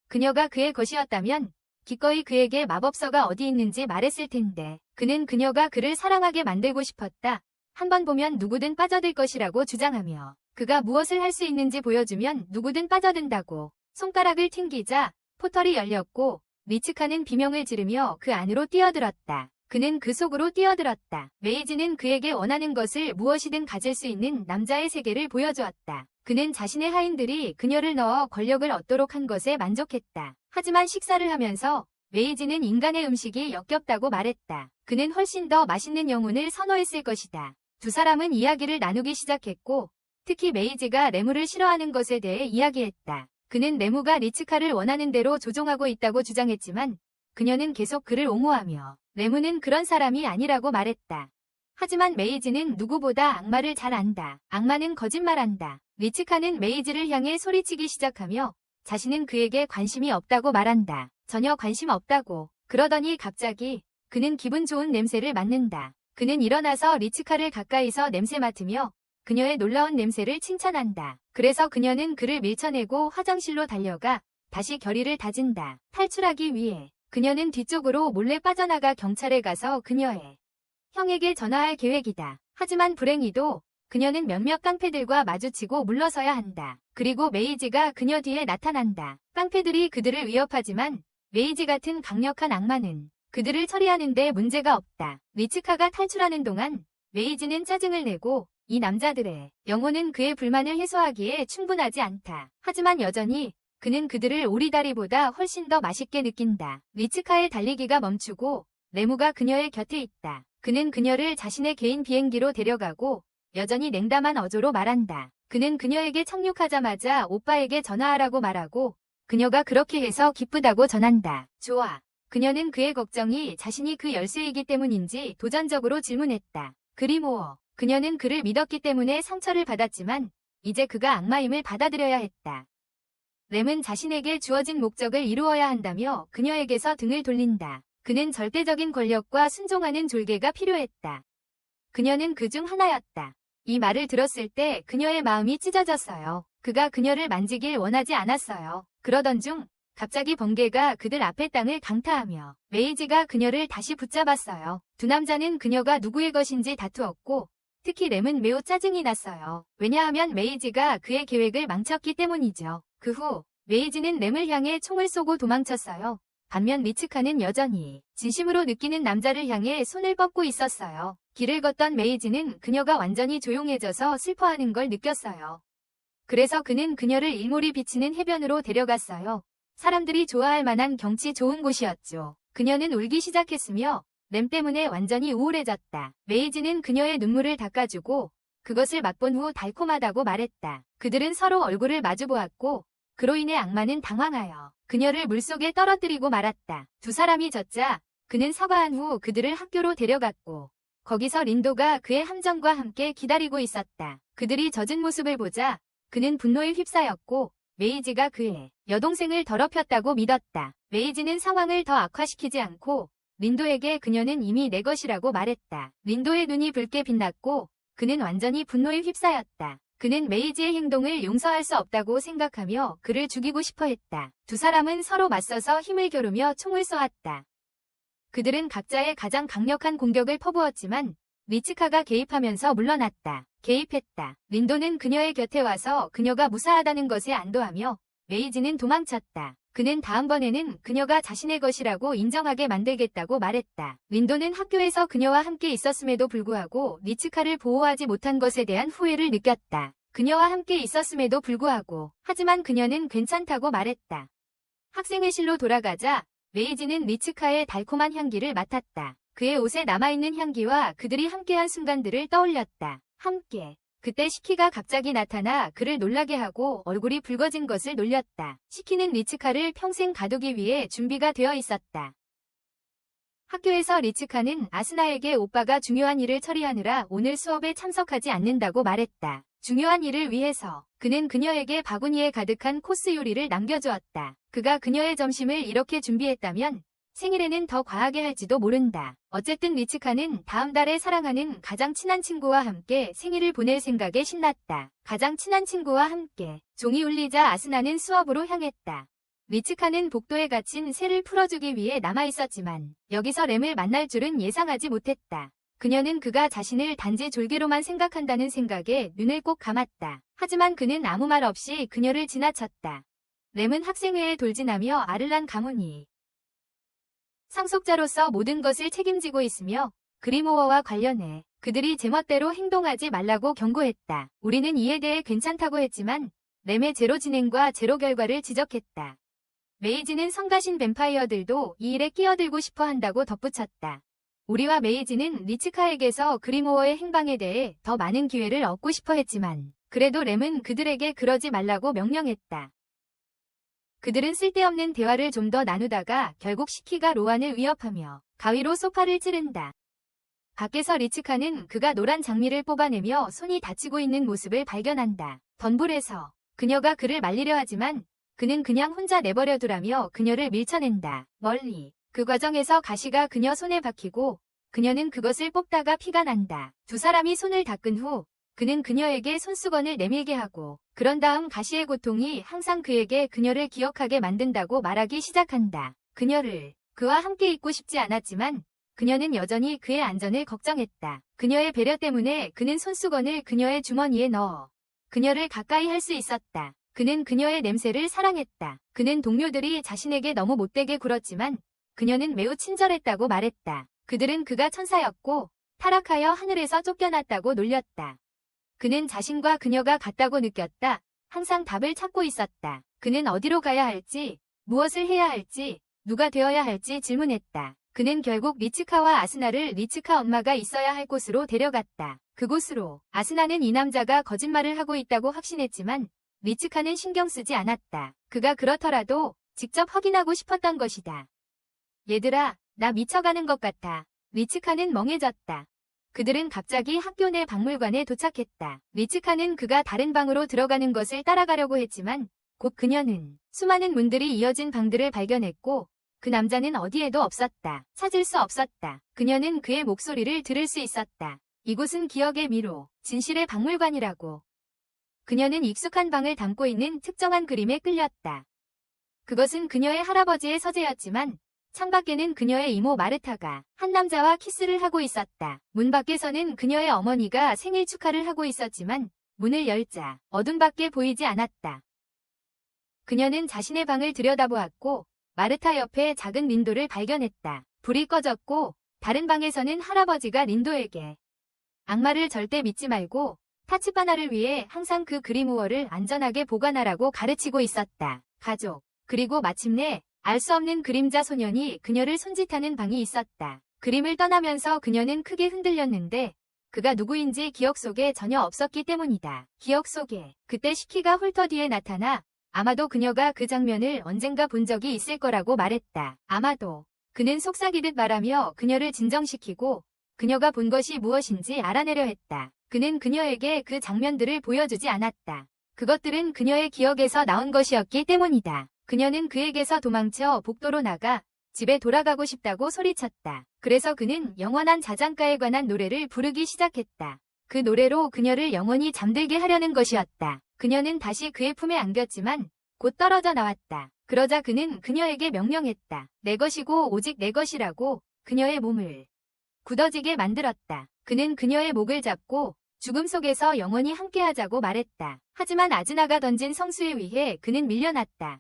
그녀가 그의 것이었다면 기꺼이 그에게 마법서가 어디 있는지 말했을 텐데 그는 그녀가 그를 사랑하게 만들고 싶었다. 한번 보면 누구든 빠져들 것이라고 주장하며 그가 무엇을 할 수 있는지 보여주면 누구든 빠져든다고 손가락을 튕기자 포털이 열렸고 리츠카는 비명을 지르며 그 안으로 뛰어들었다. 그는 그 속으로 뛰어들었다. 메이지는 그에게 원하는 것을 무엇이든 가질 수 있는 남자의 세계를 보여주었다. 그는 자신의 하인들이 그녀를 넣어 권력을 얻도록 한 것에 만족했다. 하지만 식사를 하면서 메이지는 인간의 음식이 역겹다고 말했다. 그는 훨씬 더 맛있는 영혼을 선호했을 것이다. 두 사람은 이야기를 나누기 시작했고 특히 메이지가 레무를 싫어하는 것에 대해 이야기했다. 그는 레무가 리츠카를 원하는 대로 조종하고 있다고 주장했지만 그녀는 계속 그를 옹호하며 레무는 그런 사람이 아니라고 말했다. 하지만 메이지는 누구보다 악마를 잘 안다. 악마는 거짓말한다. 리츠카는 메이지를 향해 소리치기 시작하며 자신은 그에게 관심이 없다고 말한다. 전혀 관심 없다고. 그러더니 갑자기 그는 기분 좋은 냄새를 맡는다. 그는 일어나서 리츠카를 가까이서 냄새 맡으며 그녀의 놀라운 냄새를 칭찬한다. 그래서 그녀는 그를 밀쳐내고 화장실로 달려가 다시 결의를 다진다. 탈출하기 위해 그녀는 뒤쪽으로 몰래 빠져나가 경찰에 가서 그녀의 형에게 전화할 계획이다. 하지만 불행히도 그녀는 몇몇 깡패들과 마주치고 물러서야 한다. 그리고 메이지가 그녀 뒤에 나타난다. 깡패들이 그들을 위협하지만 메이지 같은 강력한 악마는 그들을 처리하는 데 문제가 없다. 리츠카가 탈출하는 동안 메이지는 짜증을 내고 이 남자들의 영혼은 그의 불만을 해소하기에 충분하지 않다. 하지만 여전히 그는 그들을 오리다리보다 훨씬 더 맛있게 느낀다. 리츠카의 달리기가 멈추고 레무가 그녀의 곁에 있다. 그는 그녀를 자신의 개인 비행기로 데려가고 여전히 냉담한 어조로 말한다. 그는 그녀에게 착륙하자마자 오빠에게 전화하라고 말하고 그녀가 그렇게 해서 기쁘다고 전한다. 좋아. 그녀는 그의 걱정이 자신이 그 열쇠이기 때문인지 도전적으로 질문했다. 그리모어. 그녀는 그를 믿었기 때문에 상처를 받았지만 이제 그가 악마임을 받아들여야 했다. 램은 자신에게 주어진 목적을 이루어야 한다며 그녀에게서 등을 돌린다. 그는 절대적인 권력과 순종하는 졸개가 필요했다. 그녀는 그 중 하나였다. 이 말을 들었을 때 그녀의 마음이 찢어졌어요. 그가 그녀를 만지길 원하지 않았어요. 그러던 중 갑자기 번개가 그들 앞의 땅을 강타하며 메이지가 그녀를 다시 붙잡았어요. 두 남자는 그녀가 누구의 것인지 다투었고 특히 램은 매우 짜증이 났어요. 왜냐하면 메이지가 그의 계획을 망쳤기 때문이죠. 그 후 메이지는 램을 향해 총을 쏘고 도망쳤어요. 반면 리츠카는 여전히 진심으로 느끼는 남자를 향해 손을 뻗고 있었어요. 길을 걷던 메이지는 그녀가 완전히 조용해져서 슬퍼하는 걸 느꼈어요. 그래서 그는 그녀를 일몰이 비치는 해변으로 데려갔어요. 사람들이 좋아할 만한 경치 좋은 곳이었죠. 그녀는 울기 시작했으며 램 때문에 완전히 우울해졌다. 메이지는 그녀의 눈물을 닦아주고 그것을 맛본 후 달콤하다고 말했다. 그들은 서로 얼굴을 마주보았고 그로 인해 악마는 당황하여 그녀를 물속에 떨어뜨리고 말았다. 두 사람이 젖자 그는 사과한 후 그들을 학교로 데려갔고 거기서 린도가 그의 함정과 함께 기다리고 있었다. 그들이 젖은 모습을 보자 그는 분노에 휩싸였고 메이지가 그의 여동생을 더럽혔다고 믿었다. 메이지는 상황을 더 악화시키지 않고 린도에게 그녀는 이미 내 것이라고 말했다. 린도의 눈이 붉게 빛났고 그는 완전히 분노에 휩싸였다. 그는 메이지의 행동을 용서할 수 없다고 생각하며 그를 죽이고 싶어 했다. 두 사람은 서로 맞서서 힘을 겨루며 총을 쏘았다. 그들은 각자의 가장 강력한 공격을 퍼부었지만 리츠카가 개입하면서 물러났다. 개입했다. 린도는 그녀의 곁에 와서 그녀가 무사하다는 것에 안도하며 메이지는 도망쳤다. 그는 다음번에는 그녀가 자신의 것이라고 인정하게 만들겠다고 말했다. 린도는 학교에서 그녀와 함께 있었음에도 불구하고 리츠카를 보호하지 못한 것에 대한 후회를 느꼈다. 그녀와 함께 있었음에도 불구하고 하지만 그녀는 괜찮다고 말했다. 학생회실로 돌아가자 메이지는 리츠카의 달콤한 향기를 맡았다. 그의 옷에 남아있는 향기와 그들이 함께한 순간들을 떠올렸다. 함께. 그때 시키가 갑자기 나타나 그를 놀라게 하고 얼굴이 붉어진 것을 놀렸다. 시키는 리츠카를 평생 가두기 위해 준비가 되어 있었다. 학교에서 리츠카는 아스나에게 오빠가 중요한 일을 처리하느라 오늘 수업에 참석하지 않는다고 말했다. 중요한 일을 위해서 그는 그녀에게 바구니에 가득한 코스 요리를 남겨주었다. 그가 그녀의 점심을 이렇게 준비했다면 생일에는 더 과하게 할지도 모른다. 어쨌든 리츠카는 다음 달에 사랑하는 가장 친한 친구와 함께 생일을 보낼 생각에 신났다. 가장 친한 친구와 함께 종이 울리자 아스나는 수업으로 향했다. 리츠카는 복도에 갇힌 새를 풀어주기 위해 남아있었지만 여기서 램을 만날 줄은 예상하지 못했다. 그녀는 그가 자신을 단지 졸개로만 생각한다는 생각에 눈을 꼭 감았다. 하지만 그는 아무 말 없이 그녀를 지나쳤다. 램은 학생회에 돌진하며 아를란 가문이 상속자로서 모든 것을 책임지고 있으며 그리모어와 관련해 그들이 제멋대로 행동하지 말라고 경고했다. 우리는 이에 대해 괜찮다고 했지만 램의 제로 진행과 제로 결과를 지적했다. 메이지는 성가신 뱀파이어들도 이 일에 끼어들고 싶어 한다고 덧붙였다. 우리와 메이지는 리츠카에게서 그리모어의 행방에 대해 더 많은 기회를 얻고 싶어 했지만 그래도 램은 그들에게 그러지 말라고 명령했다. 그들은 쓸데없는 대화를 좀 더 나누다가 결국 시키가 로안을 위협하며 가위로 소파를 찌른다. 밖에서 리츠카는 그가 노란 장미를 뽑아내며 손이 다치고 있는 모습을 발견한다. 덤불에서 그녀가 그를 말리려 하지만 그는 그냥 혼자 내버려 두라며 그녀를 밀쳐낸다. 멀리 그 과정에서 가시가 그녀 손에 박히고 그녀는 그것을 뽑다가 피가 난다. 두 사람이 손을 닦은 후 그는 그녀에게 손수건을 내밀게 하고 그런 다음 가시의 고통이 항상 그에게 그녀를 기억하게 만든다고 말하기 시작한다. 그녀를 그와 함께 있고 싶지 않았지만 그녀는 여전히 그의 안전을 걱정했다. 그녀의 배려 때문에 그는 손수건을 그녀의 주머니에 넣어 그녀를 가까이 할 수 있었다. 그는 그녀의 냄새를 사랑했다. 그는 동료들이 자신에게 너무 못되게 굴었지만 그녀는 매우 친절했다고 말했다. 그들은 그가 천사였고 타락하여 하늘에서 쫓겨났다고 놀렸다. 그는 자신과 그녀가 같다고 느꼈다. 항상 답을 찾고 있었다. 그는 어디로 가야 할지, 무엇을 해야 할지, 누가 되어야 할지 질문했다. 그는 결국 리츠카와 아스나를 리츠카 엄마가 있어야 할 곳으로 데려갔다. 그곳으로 아스나는 이 남자가 거짓말을 하고 있다고 확신했지만 리츠카는 신경 쓰지 않았다. 그가 그렇더라도 직접 확인하고 싶었던 것이다. 얘들아, 나 미쳐가는 것 같아. 리츠카는 멍해졌다. 그들은 갑자기 학교 내 박물관에 도착했다. 리츠카는 그가 다른 방으로 들어가는 것을 따라가려고 했지만 곧 그녀는 수많은 문들이 이어진 방들을 발견했고 그 남자는 어디에도 없었다. 찾을 수 없었다. 그녀는 그의 목소리를 들을 수 있었다. 이곳은 기억의 미로, 진실의 박물관이라고. 그녀는 익숙한 방을 담고 있는 특정한 그림에 끌렸다. 그것은 그녀의 할아버지의 서재였지만 창밖에는 그녀의 이모 마르타가 한 남자와 키스를 하고 있었다. 문 밖에서는 그녀의 어머니가 생일 축하를 하고 있었지만 문을 열자 어둠 밖에 보이지 않았다. 그녀는 자신의 방을 들여다보았고 마르타 옆에 작은 린도를 발견했다. 불이 꺼졌고 다른 방에서는 할아버지가 린도에게 악마를 절대 믿지 말고 타치바나를 위해 항상 그 그리모어를 안전하게 보관하라고 가르치고 있었다. 가족. 그리고 마침내 알 수 없는 그림자 소년이 그녀를 손짓하는 방이 있었다. 그림을 떠나면서 그녀는 크게 흔들렸는데 그가 누구인지 기억 속에 전혀 없었기 때문이다. 기억 속에 그때 시키가 홀터 뒤에 나타나 아마도 그녀가 그 장면을 언젠가 본 적이 있을 거라고 말했다. 아마도. 그는 속삭이듯 말하며 그녀를 진정시키고 그녀가 본 것이 무엇인지 알아내려 했다. 그는 그녀에게 그 장면들을 보여주지 않았다. 그것들은 그녀의 기억에서 나온 것이었기 때문이다. 그녀는 그에게서 도망쳐 복도로 나가 집에 돌아가고 싶다고 소리쳤다. 그래서 그는 영원한 자장가에 관한 노래를 부르기 시작했다. 그 노래로 그녀를 영원히 잠들게 하려는 것이었다. 그녀는 다시 그의 품에 안겼지만 곧 떨어져 나왔다. 그러자 그는 그녀에게 명령했다. 내 것이고 오직 내 것이라고 그녀의 몸을 굳어지게 만들었다. 그는 그녀의 목을 잡고 죽음 속에서 영원히 함께하자고 말했다. 하지만 아즈나가 던진 성수에 의해 그는 밀려났다.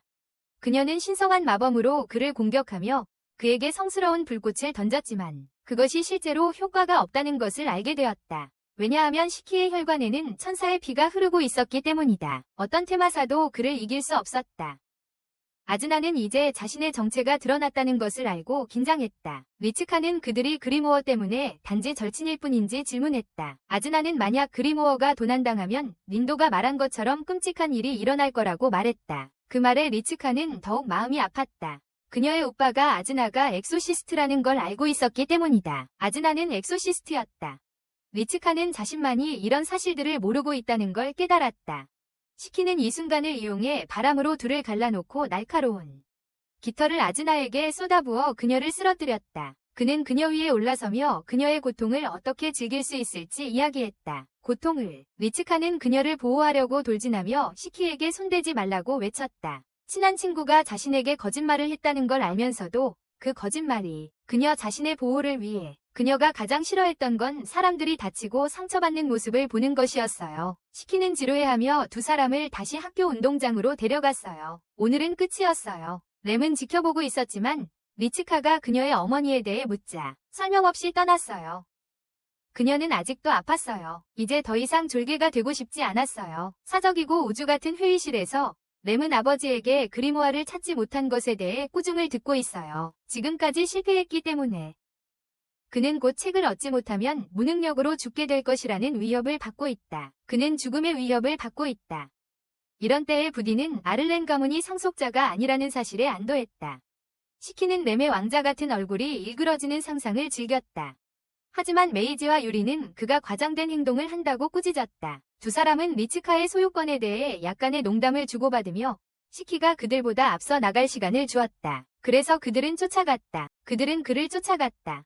그녀는 신성한 마법으로 그를 공격하며 그에게 성스러운 불꽃을 던졌지만 그것이 실제로 효과가 없다는 것을 알게 되었다. 왜냐하면 시키의 혈관에는 천사의 피가 흐르고 있었기 때문이다. 어떤 테마사도 그를 이길 수 없었다. 아즈나는 이제 자신의 정체가 드러났다는 것을 알고 긴장했다. 리츠카는 그들이 그리모어 때문에 단지 절친일 뿐인지 질문했다. 아즈나는 만약 그리모어가 도난당하면 린도가 말한 것처럼 끔찍한 일이 일어날 거라고 말했다. 그 말에 리츠카는 더욱 마음이 아팠다. 그녀의 오빠가 아즈나가 엑소시스트라는 걸 알고 있었기 때문이다. 아즈나는 엑소시스트였다. 리츠카는 자신만이 이런 사실들을 모르고 있다는 걸 깨달았다. 시키는 이 순간을 이용해 바람으로 둘을 갈라놓고 날카로운 깃털을 아즈나에게 쏟아부어 그녀를 쓰러뜨렸다. 그는 그녀 위에 올라서며 그녀의 고통을 어떻게 즐길 수 있을지 이야기했다. 고통을. 리츠카는 그녀를 보호하려고 돌진하며 시키에게 손대지 말라고 외쳤다. 친한 친구가 자신에게 거짓말을 했다는 걸 알면서도 그 거짓말이 그녀 자신의 보호를 위해 그녀가 가장 싫어했던 건 사람들이 다치고 상처받는 모습을 보는 것이었어요. 시키는 지루해하며 두 사람을 다시 학교 운동장으로 데려갔어요. 오늘은 끝이었어요. 램은 지켜보고 있었지만 리츠카가 그녀의 어머니에 대해 묻자 설명 없이 떠났어요. 그녀는 아직도 아팠어요. 이제 더 이상 졸개가 되고 싶지 않았어요. 사적이고 우주 같은 회의실에서 램은 아버지에게 그리모아를 찾지 못한 것에 대해 꾸중을 듣고 있어요. 지금까지 실패했기 때문에. 그는 곧 책을 얻지 못하면 무능력으로 죽게 될 것이라는 위협을 받고 있다. 그는 죽음의 위협을 받고 있다. 이런 때에 부디는 아를렌 가문이 상속자가 아니라는 사실에 안도했다. 시키는 램의 왕자 같은 얼굴이 일그러지는 상상을 즐겼다. 하지만 메이지와 유리는 그가 과장된 행동을 한다고 꾸짖었다. 두 사람은 리츠카의 소유권에 대해 약간의 농담을 주고받으며 시키가 그들보다 앞서 나갈 시간을 주었다. 그래서 그들은 쫓아갔다. 그들은 그를 쫓아갔다.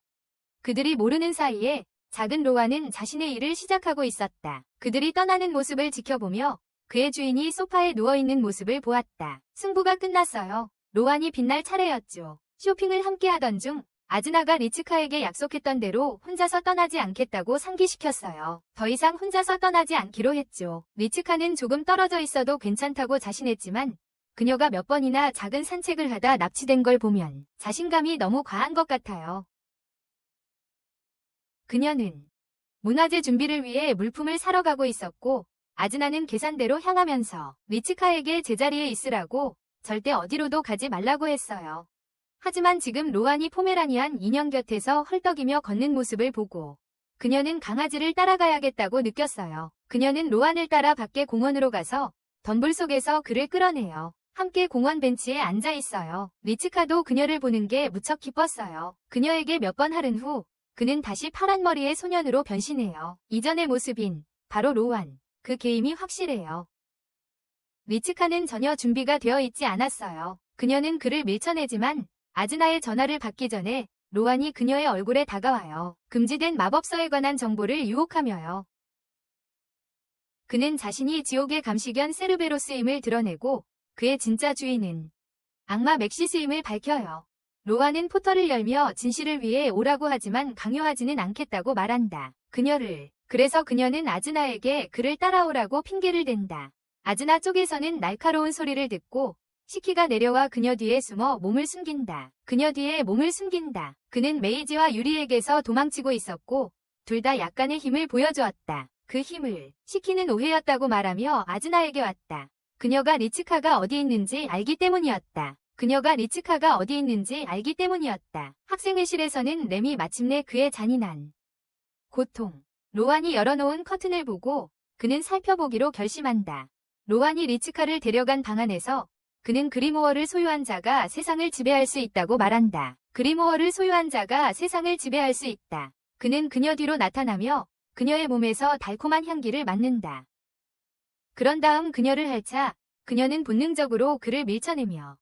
그들이 모르는 사이에 작은 로아는 자신의 일을 시작하고 있었다. 그들이 떠나는 모습을 지켜보며 그의 주인이 소파에 누워있는 모습을 보았다. 승부가 끝났어요. 로안이 빛날 차례였죠. 쇼핑을 함께하던 중 아즈나가 리츠카에게 약속했던 대로 혼자서 떠나지 않겠다고 상기시켰어요. 더 이상 혼자서 떠나지 않기로 했죠. 리츠카는 조금 떨어져 있어도 괜찮다고 자신했지만 그녀가 몇 번이나 작은 산책을 하다 납치된 걸 보면 자신감이 너무 과한 것 같아요. 그녀는 문화재 준비를 위해 물품을 사러 가고 있었고 아즈나는 계산대로 향하면서 리츠카에게 제자리에 있으라고 절대 어디로도 가지 말라고 했어요. 하지만 지금 로안이 포메라니안 인형 곁에서 헐떡이며 걷는 모습을 보고 그녀는 강아지를 따라가야겠다고 느꼈어요. 그녀는 로안을 따라 밖에 공원으로 가서 덤불 속에서 그를 끌어내요. 함께 공원 벤치에 앉아 있어요. 리츠카도 그녀를 보는 게 무척 기뻤어요. 그녀에게 몇 번 하른 후 그는 다시 파란 머리의 소년으로 변신해요. 이전의 모습인 바로 로안. 그 게임이 확실해요. 리츠카는 전혀 준비가 되어 있지 않았어요. 그녀는 그를 밀쳐내지만 아즈나의 전화를 받기 전에 로안이 그녀의 얼굴에 다가와요. 금지된 마법서에 관한 정보를 유혹하며요. 그는 자신이 지옥의 감시견 세르베로스임을 드러내고 그의 진짜 주인은 악마 맥시스임을 밝혀요. 로안은 포털을 열며 진실을 위해 오라고 하지만 강요하지는 않겠다고 말한다. 그래서 그녀는 아즈나에게 그를 따라오라고 핑계를 댄다. 아즈나 쪽에서는 날카로운 소리를 듣고 시키가 내려와 그녀 뒤에 숨어 몸을 숨긴다. 그녀 뒤에 몸을 숨긴다. 그는 메이지와 유리에게서 도망치고 있었고 둘 다 약간의 힘을 보여주었다. 그 힘을 시키는 오해였다고 말하며 아즈나에게 왔다. 그녀가 리츠카가 어디 있는지 알기 때문이었다. 그녀가 리츠카가 어디 있는지 알기 때문이었다. 학생회실에서는 램이 마침내 그의 잔인한 고통, 로안이 열어놓은 커튼을 보고 그는 살펴보기로 결심한다. 로안이 리츠카를 데려간 방 안에서 그는 그리모어를 소유한 자가 세상을 지배할 수 있다고 말한다. 그리모어를 소유한 자가 세상을 지배할 수 있다. 그는 그녀 뒤로 나타나며 그녀의 몸에서 달콤한 향기를 맡는다. 그런 다음 그녀를 핥아 그녀는 본능적으로 그를 밀쳐내며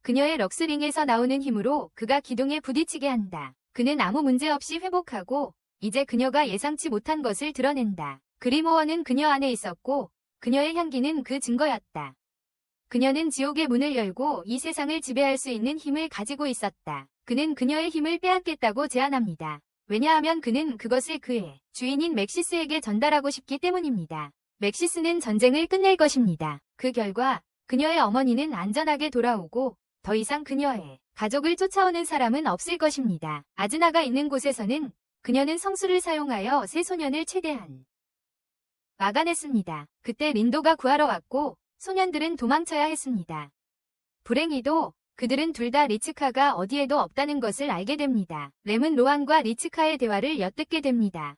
그녀의 럭스링에서 나오는 힘으로 그가 기둥에 부딪히게 한다. 그는 아무 문제 없이 회복하고 이제 그녀가 예상치 못한 것을 드러낸다. 그리모어는 그녀 안에 있었고 그녀의 향기는 그 증거였다. 그녀는 지옥의 문을 열고 이 세상을 지배할 수 있는 힘을 가지고 있었다. 그는 그녀의 힘을 빼앗겠다고 제안합니다. 왜냐하면 그는 그것을 그의 주인인 맥시스에게 전달하고 싶기 때문입니다. 맥시스는 전쟁을 끝낼 것입니다. 그 결과 그녀의 어머니는 안전하게 돌아오고 더 이상 그녀의 가족을 쫓아오는 사람은 없을 것입니다. 아즈나가 있는 곳에서는 그녀는 성수를 사용하여 새 소년을 최대한 막아냈습니다. 그때 린도가 구하러 왔고 소년들은 도망쳐야 했습니다. 불행히도 그들은 둘 다 리츠카가 어디에도 없다는 것을 알게 됩니다. 램은 로안과 리츠카의 대화를 엿듣게 됩니다.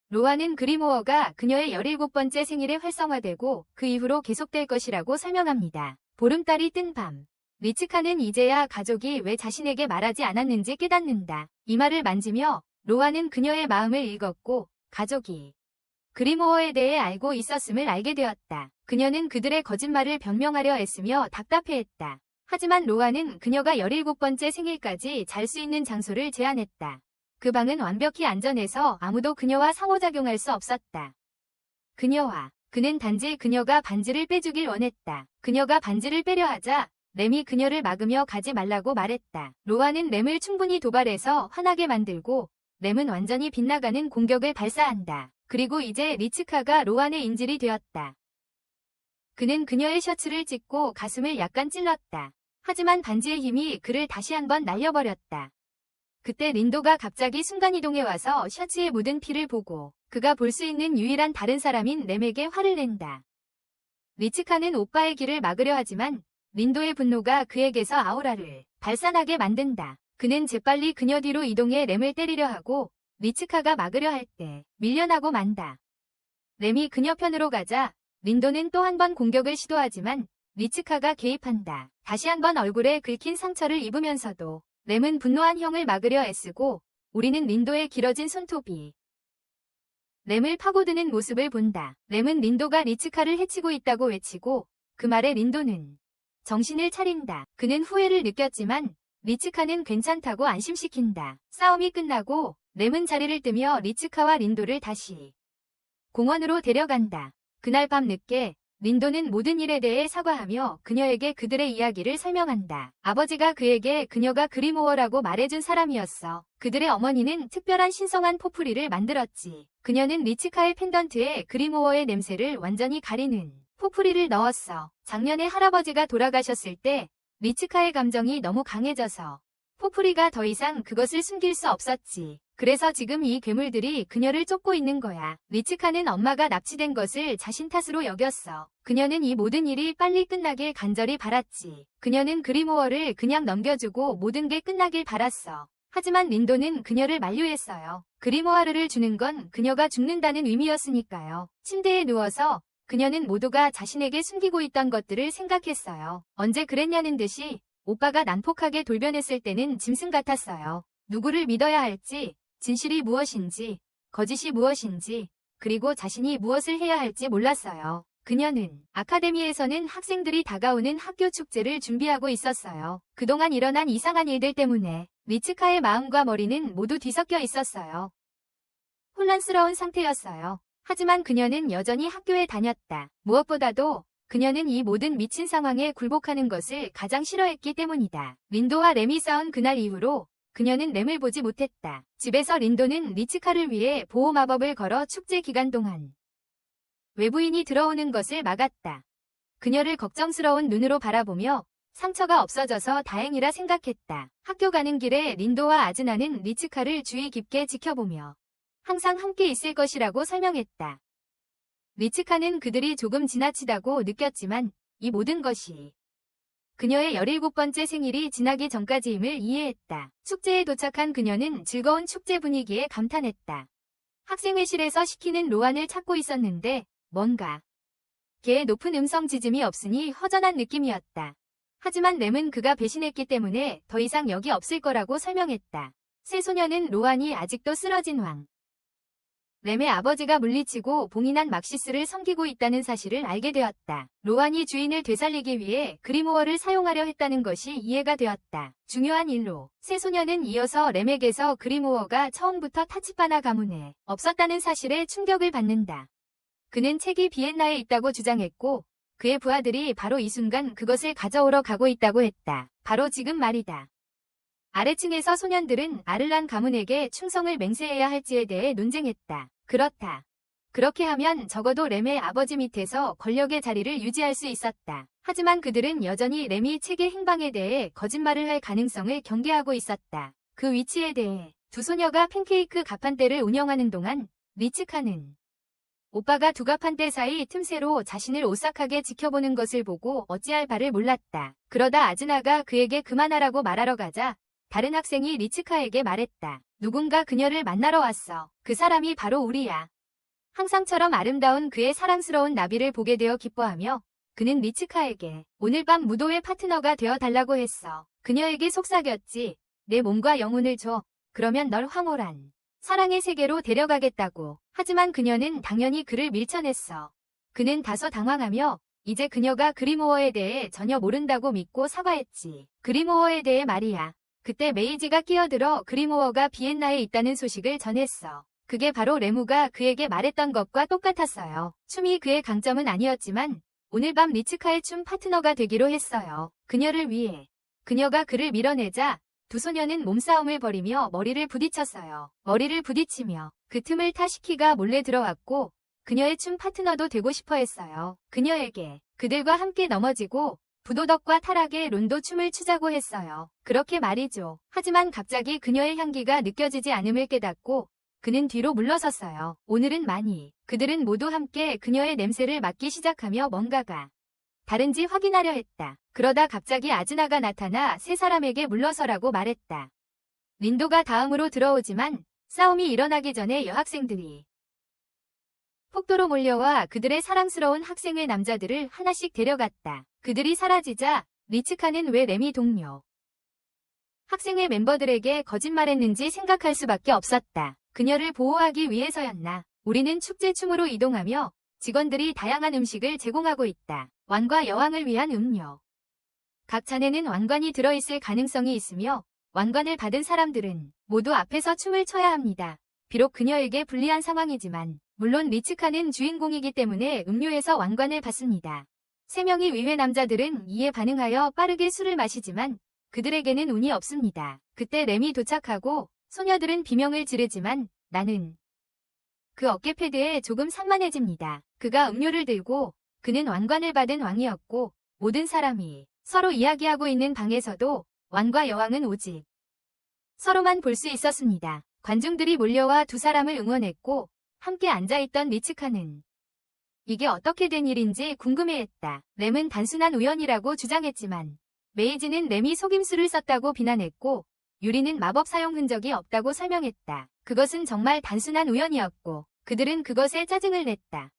로안은 그리모어가 그녀의 17번째 생일에 활성화되고 그 이후로 계속될 것이라고 설명합니다. 보름달이 뜬 밤, 리츠카는 이제야 가족이 왜 자신에게 말하지 않았는지 깨닫는다. 이 말을 만지며 로안은 그녀의 마음을 읽었고 가족이 그리모어에 대해 알고 있었음을 알게 되었다. 그녀는 그들의 거짓말을 변명하려 애쓰며 답답해했다. 하지만 로안은 그녀가 17번째 생일까지 잘 수 있는 장소를 제안했다. 그 방은 완벽히 안전해서 아무도 그녀와 상호작용할 수 없었다. 그는 단지 그녀가 반지를 빼주길 원했다. 그녀가 반지를 빼려 하자 램이 그녀를 막으며 가지 말라고 말했다. 로안은 램을 충분히 도발해서 화나게 만들고 램은 완전히 빗나가는 공격을 발사한다. 그리고 이제 리츠카가 로안의 인질이 되었다. 그는 그녀의 셔츠를 찢고 가슴을 약간 찔렀다. 하지만 반지의 힘이 그를 다시 한번 날려버렸다. 그때 린도가 갑자기 순간이동해 와서 셔츠에 묻은 피를 보고 그가 볼 수 있는 유일한 다른 사람인 램에게 화를 낸다. 리츠카는 오빠의 길을 막으려 하지만 린도의 분노가 그에게서 아우라를 발산하게 만든다. 그는 재빨리 그녀 뒤로 이동해 램을 때리려 하고 리츠카가 막으려 할 때 밀려나고 만다. 램이 그녀 편으로 가자 린도는 또 한 번 공격을 시도하지만 리츠카가 개입한다. 다시 한번 얼굴에 긁힌 상처를 입으면서도 램은 분노한 형을 막으려 애쓰고 우리는 린도의 길어진 손톱이 램을 파고드는 모습을 본다. 램은 린도가 리츠카를 해치고 있다고 외치고 그 말에 린도는 정신을 차린다. 그는 후회를 느꼈지만 리츠카는 괜찮다고 안심시킨다. 싸움이 끝나고 램은 자리를 뜨며 리츠카와 린도를 다시 공원으로 데려간다. 그날 밤 늦게 린도는 모든 일에 대해 사과하며 그녀에게 그들의 이야기를 설명한다. 아버지가 그에게 그녀가 그리모어라고 말해준 사람이었어. 그들의 어머니는 특별한 신성한 포프리를 만들었지. 그녀는 리츠카의 펜던트에 그리모어의 냄새를 완전히 가리는 포프리를 넣었어. 작년에 할아버지가 돌아가셨을 때 리츠카의 감정이 너무 강해져서 포프리가 더 이상 그것을 숨길 수 없었지. 그래서 지금 이 괴물들이 그녀를 쫓고 있는 거야. 리츠카는 엄마가 납치된 것을 자신 탓으로 여겼어. 그녀는 이 모든 일이 빨리 끝나길 간절히 바랐지. 그녀는 그리모어를 그냥 넘겨주고 모든 게 끝나길 바랐어. 하지만 린도는 그녀를 만류했어요. 그리모아르를 주는 건 그녀가 죽는다는 의미였으니까요. 침대에 누워서 그녀는 모두가 자신에게 숨기고 있던 것들을 생각했어요. 언제 그랬냐는 듯이 오빠가 난폭하게 돌변했을 때는 짐승 같았어요. 누구를 믿어야 할지, 진실이 무엇인지, 거짓이 무엇인지, 그리고 자신이 무엇을 해야 할지 몰랐어요. 그녀는 아카데미에서는 학생들이 다가오는 학교 축제를 준비하고 있었어요. 그동안 일어난 이상한 일들 때문에 리츠카의 마음과 머리는 모두 뒤섞여 있었어요. 혼란스러운 상태였어요. 하지만 그녀는 여전히 학교에 다녔다. 무엇보다도 그녀는 이 모든 미친 상황에 굴복하는 것을 가장 싫어했기 때문이다. 린도와 램이 싸운 그날 이후로 그녀는 램을 보지 못했다. 집에서 린도는 리츠카를 위해 보호 마법을 걸어 축제 기간 동안 외부인이 들어오는 것을 막았다. 그녀를 걱정스러운 눈으로 바라보며 상처가 없어져서 다행이라 생각했다. 학교 가는 길에 린도와 아즈나는 리츠카를 주의 깊게 지켜보며 항상 함께 있을 것이라고 설명했다. 리츠카는 그들이 조금 지나치다고 느꼈지만 이 모든 것이 그녀의 17번째 생일이 지나기 전까지임을 이해했다. 축제에 도착한 그녀는 즐거운 축제 분위기에 감탄했다. 학생회실에서 시키는 로안을 찾고 있었는데 뭔가 걔의 높은 음성 지짐이 없으니 허전한 느낌이었다. 하지만 램은 그가 배신했기 때문에 더 이상 여기 없을 거라고 설명했다. 새 소녀는 로안이 아직도 쓰러진 왕. 램의 아버지가 물리치고 봉인한 막시스를 섬기고 있다는 사실을 알게 되었다. 로안이 주인을 되살리기 위해 그리모어를 사용하려 했다는 것이 이해가 되었다. 중요한 일로 새 소녀는 이어서 램에게서 그리모어가 처음부터 타치파나 가문에 없었다는 사실에 충격을 받는다. 그는 책이 비엔나에 있다고 주장했고 그의 부하들이 바로 이 순간 그것을 가져오러 가고 있다고 했다. 바로 지금 말이다. 아래층에서 소년들은 아를란 가문에게 충성을 맹세해야 할지에 대해 논쟁했다. 그렇다. 그렇게 하면 적어도 램의 아버지 밑에서 권력의 자리를 유지할 수 있었다. 하지만 그들은 여전히 램이 책의 행방에 대해 거짓말을 할 가능성을 경계하고 있었다. 그 위치에 대해 두 소녀가 팬케이크 가판대를 운영하는 동안 리츠카는 오빠가 두 가판대 사이 틈새로 자신을 오싹하게 지켜보는 것을 보고 어찌할 바를 몰랐다. 그러다 아즈나가 그에게 그만하라고 말하러 가자 다른 학생이 리츠카에게 말했다. 누군가 그녀를 만나러 왔어. 그 사람이 바로 우리야. 항상처럼 아름다운 그의 사랑스러운 나비를 보게 되어 기뻐하며 그는 리츠카에게 오늘 밤 무도회 파트너가 되어 달라고 했어. 그녀에게 속삭였지. 내 몸과 영혼을 줘. 그러면 널 황홀한 사랑의 세계로 데려가겠다고. 하지만 그녀는 당연히 그를 밀쳐냈어. 그는 다소 당황하며 이제 그녀가 그리모어에 대해 전혀 모른다고 믿고 사과했지. 그리모어에 대해 말이야. 그때 메이지가 끼어들어 그리모어가 비엔나에 있다는 소식을 전했어. 그게 바로 레무가 그에게 말했던 것과 똑같았어요. 춤이 그의 강점은 아니었지만 오늘 밤 리츠카의 춤 파트너가 되기로 했어요. 그녀를 위해. 그녀가 그를 밀어내자 두 소녀는 몸싸움을 벌이며 머리를 부딪혔어요. 머리를 부딪히며 그 틈을 타시키가 몰래 들어왔고 그녀의 춤 파트너도 되고 싶어 했어요. 그녀에게 그들과 함께 넘어지고 부도덕과 타락의 론도 춤을 추자고 했어요. 그렇게 말이죠. 하지만 갑자기 그녀의 향기가 느껴지지 않음을 깨닫고 그는 뒤로 물러섰어요. 오늘은 많이 그들은 모두 함께 그녀의 냄새를 맡기 시작하며 뭔가가 다른지 확인하려 했다. 그러다 갑자기 아즈나가 나타나 세 사람에게 물러서라고 말했다. 린도가 다음으로 들어오지만 싸움이 일어나기 전에 여학생들이 폭도로 몰려와 그들의 사랑스러운 학생회 남자들을 하나씩 데려갔다. 그들이 사라지자 리츠카는 왜 레미 동료 학생회 멤버들에게 거짓말했는지 생각할 수밖에 없었다. 그녀를 보호하기 위해서였나. 우리는 축제 춤으로 이동하며 직원들이 다양한 음식을 제공하고 있다. 왕과 여왕을 위한 음료. 각 잔에는 왕관이 들어있을 가능성이 있으며 왕관을 받은 사람들은 모두 앞에서 춤을 춰야 합니다. 비록 그녀에게 불리한 상황이지만 물론 리츠카는 주인공이기 때문에 음료에서 왕관을 받습니다. 3명의 위회 남자들은 이에 반응하여 빠르게 술을 마시지만 그들에게는 운이 없습니다. 그때 램이 도착하고 소녀들은 비명을 지르지만 나는 그 어깨 패드에 조금 산만해집니다. 그가 음료를 들고 그는 왕관을 받은 왕이었고 모든 사람이 서로 이야기하고 있는 방에서도 왕과 여왕은 오직 서로만 볼 수 있었습니다. 관중들이 몰려와 두 사람을 응원했고 함께 앉아있던 리츠카는 이게 어떻게 된 일인지 궁금해했다. 램은 단순한 우연이라고 주장했지만 메이지는 램이 속임수를 썼다고 비난했고 유리는 마법 사용 흔적이 없다고 설명했다. 그것은 정말 단순한 우연이었고 그들은 그것에 짜증을 냈다.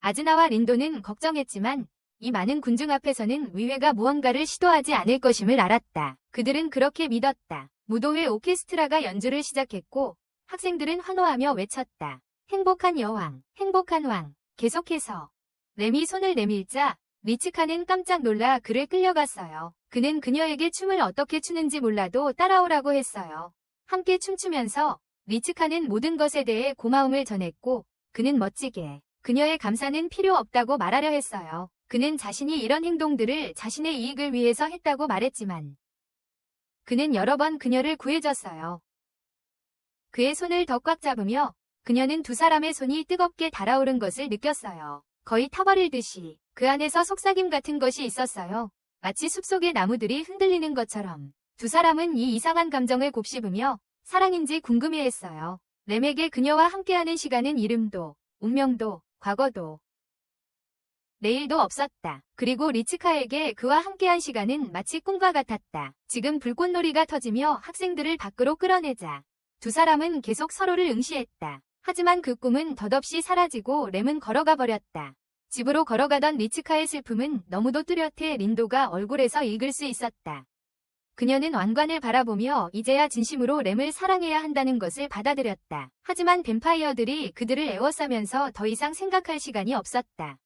아즈나와 린도는 걱정했지만 이 많은 군중 앞에서는 위회가 무언가를 시도하지 않을 것임을 알았다. 그들은 그렇게 믿었다. 무도회 오케스트라가 연주를 시작했고 학생들은 환호하며 외쳤다. 행복한 여왕, 행복한 왕. 계속해서 램이 손을 내밀자 리츠카는 깜짝 놀라 그를 끌려갔어요. 그는 그녀에게 춤을 어떻게 추는지 몰라도 따라오라고 했어요. 함께 춤추면서 리츠카는 모든 것에 대해 고마움을 전했고 그는 멋지게 그녀의 감사는 필요 없다고 말하려 했어요. 그는 자신이 이런 행동들을 자신의 이익을 위해서 했다고 말했지만 그는 여러 번 그녀를 구해줬어요. 그의 손을 더 꽉 잡으며 그녀는 두 사람의 손이 뜨겁게 달아오른 것을 느꼈어요. 거의 타버리듯이 그 안에서 속삭임 같은 것이 있었어요. 마치 숲속의 나무들이 흔들리는 것처럼 두 사람은 이 이상한 감정을 곱씹으며 사랑인지 궁금해했어요. 램에게 그녀와 함께하는 시간은 이름도 운명도 과거도 내일도 없었다. 그리고 리츠카에게 그와 함께한 시간은 마치 꿈과 같았다. 지금 불꽃놀이가 터지며 학생들을 밖으로 끌어내자 두 사람은 계속 서로를 응시했다. 하지만 그 꿈은 덧없이 사라지고 램은 걸어가 버렸다. 집으로 걸어가던 리츠카의 슬픔은 너무도 뚜렷해 린도가 얼굴에서 읽을 수 있었다. 그녀는 왕관을 바라보며 이제야 진심으로 램을 사랑해야 한다는 것을 받아들였다. 하지만 뱀파이어들이 그들을 에워싸면서 더 이상 생각할 시간이 없었다.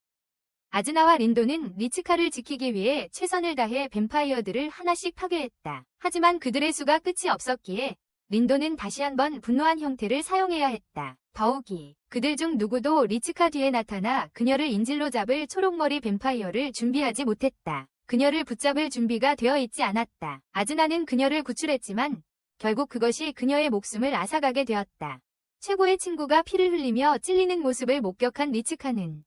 아즈나와 린도는 리츠카를 지키기 위해 최선을 다해 뱀파이어들을 하나씩 파괴했다. 하지만 그들의 수가 끝이 없었기에 린도는 다시 한번 분노한 형태를 사용해야 했다. 더욱이 그들 중 누구도 리츠카 뒤에 나타나 그녀를 인질로 잡을 초록머리 뱀파이어를 준비하지 못했다. 그녀를 붙잡을 준비가 되어 있지 않았다. 아즈나는 그녀를 구출했지만 결국 그것이 그녀의 목숨을 앗아가게 되었다. 최고의 친구가 피를 흘리며 찔리는 모습을 목격한 리츠카는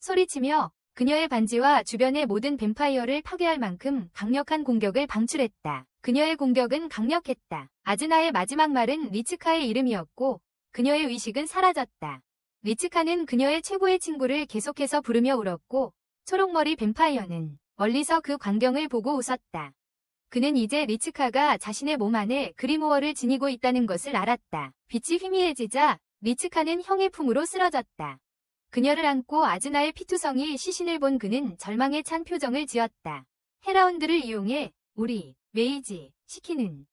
소리치며 그녀의 반지와 주변의 모든 뱀파이어를 파괴할 만큼 강력한 공격을 방출했다. 그녀의 공격은 강력했다. 아즈나의 마지막 말은 리츠카의 이름이었고 그녀의 의식은 사라졌다. 리츠카는 그녀의 최고의 친구를 계속해서 부르며 울었고 초록머리 뱀파이어는 멀리서 그 광경을 보고 웃었다. 그는 이제 리츠카가 자신의 몸 안에 그리모어를 지니고 있다는 것을 알았다. 빛이 희미해지자 리츠카는 형의 품으로 쓰러졌다. 그녀를 안고 아즈나의 피투성이 시신을 본 그는 절망에 찬 표정을 지었다. 헤라운드를 이용해 우리 메이지 시키는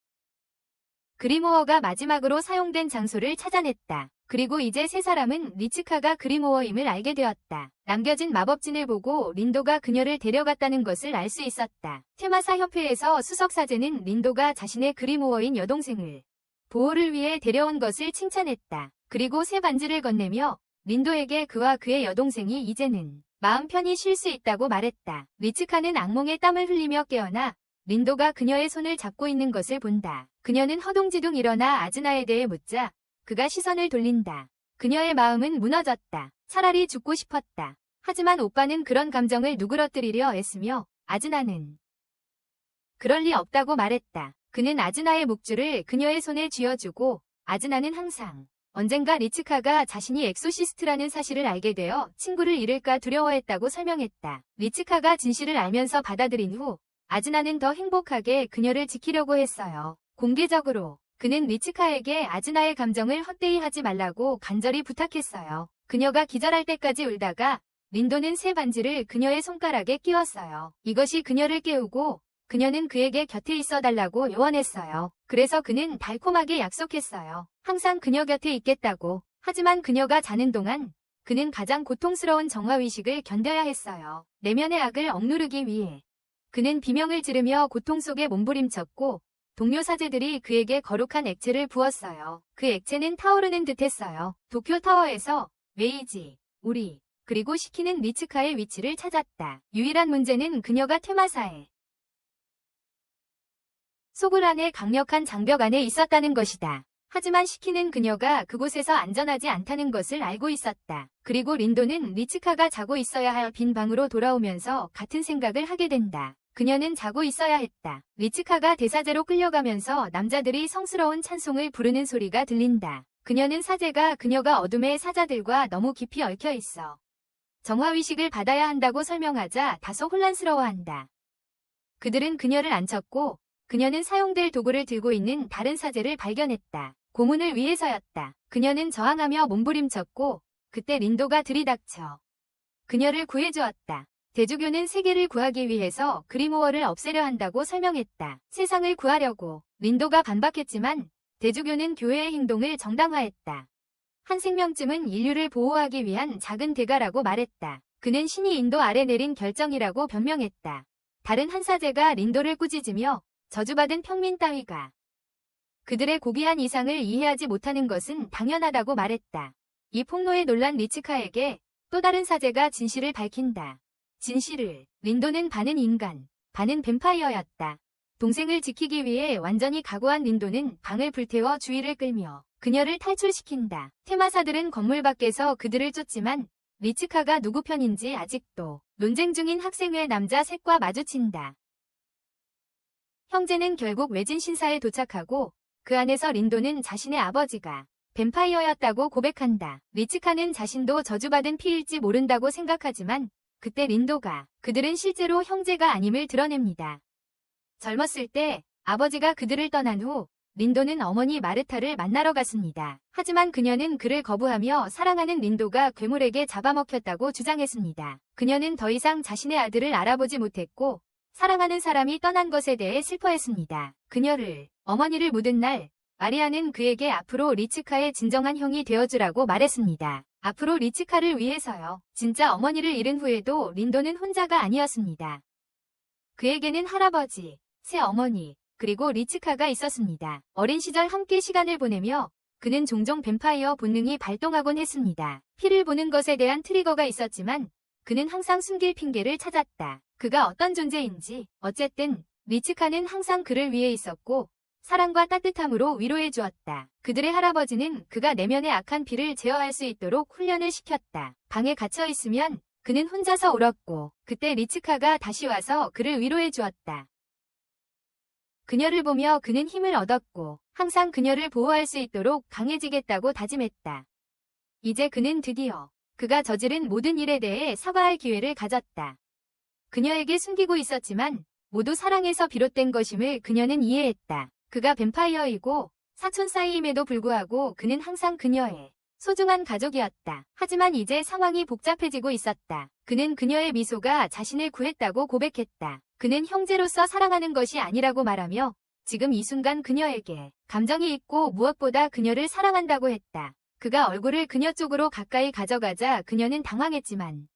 그리모어가 마지막으로 사용된 장소를 찾아냈다. 그리고 이제 세 사람은 리츠카가 그리모어임을 알게 되었다. 남겨진 마법진을 보고 린도가 그녀를 데려갔다는 것을 알 수 있었다. 테마사 협회에서 수석사제는 린도가 자신의 그리모어인 여동생을 보호를 위해 데려온 것을 칭찬했다. 그리고 새 반지를 건네며 린도에게 그와 그의 여동생이 이제는 마음 편히 쉴 수 있다고 말했다. 리츠카는 악몽에 땀을 흘리며 깨어나 린도가 그녀의 손을 잡고 있는 것을 본다. 그녀는 허둥지둥 일어나 아즈나에 대해 묻자 그가 시선을 돌린다. 그녀의 마음은 무너졌다. 차라리 죽고 싶었다. 하지만 오빠는 그런 감정을 누그러뜨리려 애쓰며 아즈나는 그럴 리 없다고 말했다. 그는 아즈나의 목줄을 그녀의 손에 쥐어주고 아즈나는 항상 언젠가 리츠카가 자신이 엑소시스트라는 사실을 알게 되어 친구를 잃을까 두려워했다고 설명했다. 리츠카가 진실을 알면서 받아들인 후 아즈나는 더 행복하게 그녀를 지키려고 했어요. 공개적으로 그는 리츠카에게 아즈나의 감정을 헛되이 하지 말라고 간절히 부탁했어요. 그녀가 기절할 때까지 울다가 린도는 새 반지를 그녀의 손가락에 끼웠어요. 이것이 그녀를 깨우고 그녀는 그에게 곁에 있어 달라고 요원했어요. 그래서 그는 달콤하게 약속했어요. 항상 그녀 곁에 있겠다고. 하지만 그녀가 자는 동안 그는 가장 고통스러운 정화의식을 견뎌야 했어요. 내면의 악을 억누르기 위해. 그는 비명을 지르며 고통 속에 몸부림쳤고 동료 사제들이 그에게 거룩한 액체를 부었어요. 그 액체는 타오르는 듯했어요. 도쿄타워에서 메이지, 우리, 그리고 시키는 리츠카의 위치를 찾았다. 유일한 문제는 그녀가 테마사에 소굴 안에 강력한 장벽 안에 있었다는 것이다. 하지만 시키는 그녀가 그곳에서 안전하지 않다는 것을 알고 있었다. 그리고 린도는 리츠카가 자고 있어야 할 빈 방으로 돌아오면서 같은 생각을 하게 된다. 그녀는 자고 있어야 했다. 리츠카가 대사제로 끌려가면서 남자들이 성스러운 찬송을 부르는 소리가 들린다. 그녀는 사제가 그녀가 어둠의 사자들과 너무 깊이 얽혀 있어 정화의식을 받아야 한다고 설명하자 다소 혼란스러워한다. 그들은 그녀를 앉혔고 그녀는 사용될 도구를 들고 있는 다른 사제를 발견했다. 고문을 위해서였다. 그녀는 저항하며 몸부림쳤고 그때 린도가 들이닥쳐 그녀를 구해주었다. 대주교는 세계를 구하기 위해서 그리모어를 없애려 한다고 설명했다. 세상을 구하려고 린도가 반박했지만 대주교는 교회의 행동을 정당화했다. 한 생명쯤은 인류를 보호하기 위한 작은 대가라고 말했다. 그는 신이 인도 아래 내린 결정이라고 변명했다. 다른 한 사제가 린도를 꾸짖으며 저주받은 평민 따위가 그들의 고귀한 이상을 이해하지 못하는 것은 당연하다고 말했다. 이 폭로에 놀란 리츠카에게 또 다른 사제가 진실을 밝힌다. 진실을. 린도는 반은 인간, 반은 뱀파이어였다. 동생을 지키기 위해 완전히 각오한 린도는 방을 불태워 주의를 끌며 그녀를 탈출시킨다. 테마사들은 건물 밖에서 그들을 쫓지만 리츠카가 누구 편인지 아직도 논쟁 중인 학생회 남자 셋과 마주친다. 형제는 결국 외진 신사에 도착하고 그 안에서 린도는 자신의 아버지가 뱀파이어였다고 고백한다. 리츠카는 자신도 저주받은 피일지 모른다고 생각하지만 그때 린도가 그들은 실제로 형제가 아님을 드러냅니다. 젊었을 때 아버지가 그들을 떠난 후 린도는 어머니 마르타를 만나러 갔습니다. 하지만 그녀는 그를 거부하며 사랑하는 린도가 괴물에게 잡아먹혔다고 주장했습니다. 그녀는 더 이상 자신의 아들을 알아보지 못했고 사랑하는 사람이 떠난 것에 대해 슬퍼했습니다. 어머니를 묻은 날 마리아는 그에게 앞으로 리츠카의 진정한 형이 되어주라고 말했습니다. 앞으로 리츠카를 위해서요. 진짜 어머니를 잃은 후에도 린도는 혼자가 아니었습니다. 그에게는 할아버지, 새어머니, 그리고 리츠카가 있었습니다. 어린 시절 함께 시간을 보내며 그는 종종 뱀파이어 본능이 발동하곤 했습니다. 피를 보는 것에 대한 트리거가 있었지만 그는 항상 숨길 핑계를 찾았다. 그가 어떤 존재인지. 어쨌든 리츠카는 항상 그를 위해 있었고 사랑과 따뜻함으로 위로해 주었다. 그들의 할아버지는 그가 내면의 악한 피를 제어할 수 있도록 훈련을 시켰다. 방에 갇혀 있으면 그는 혼자서 울었고 그때 리츠카가 다시 와서 그를 위로해 주었다. 그녀를 보며 그는 힘을 얻었고 항상 그녀를 보호할 수 있도록 강해지겠다고 다짐했다. 이제 그는 드디어 그가 저지른 모든 일에 대해 사과할 기회를 가졌다. 그녀에게 숨기고 있었지만 모두 사랑에서 비롯된 것임을 그녀는 이해했다. 그가 뱀파이어이고 사촌 사이임에도 불구하고 그는 항상 그녀의 소중한 가족이었다. 하지만 이제 상황이 복잡해지고 있었다. 그는 그녀의 미소가 자신을 구했다고 고백했다. 그는 형제로서 사랑하는 것이 아니라고 말하며 지금 이 순간 그녀에게 감정이 있고 무엇보다 그녀를 사랑한다고 했다. 그가 얼굴을 그녀 쪽으로 가까이 가져가자 그녀는 당황했지만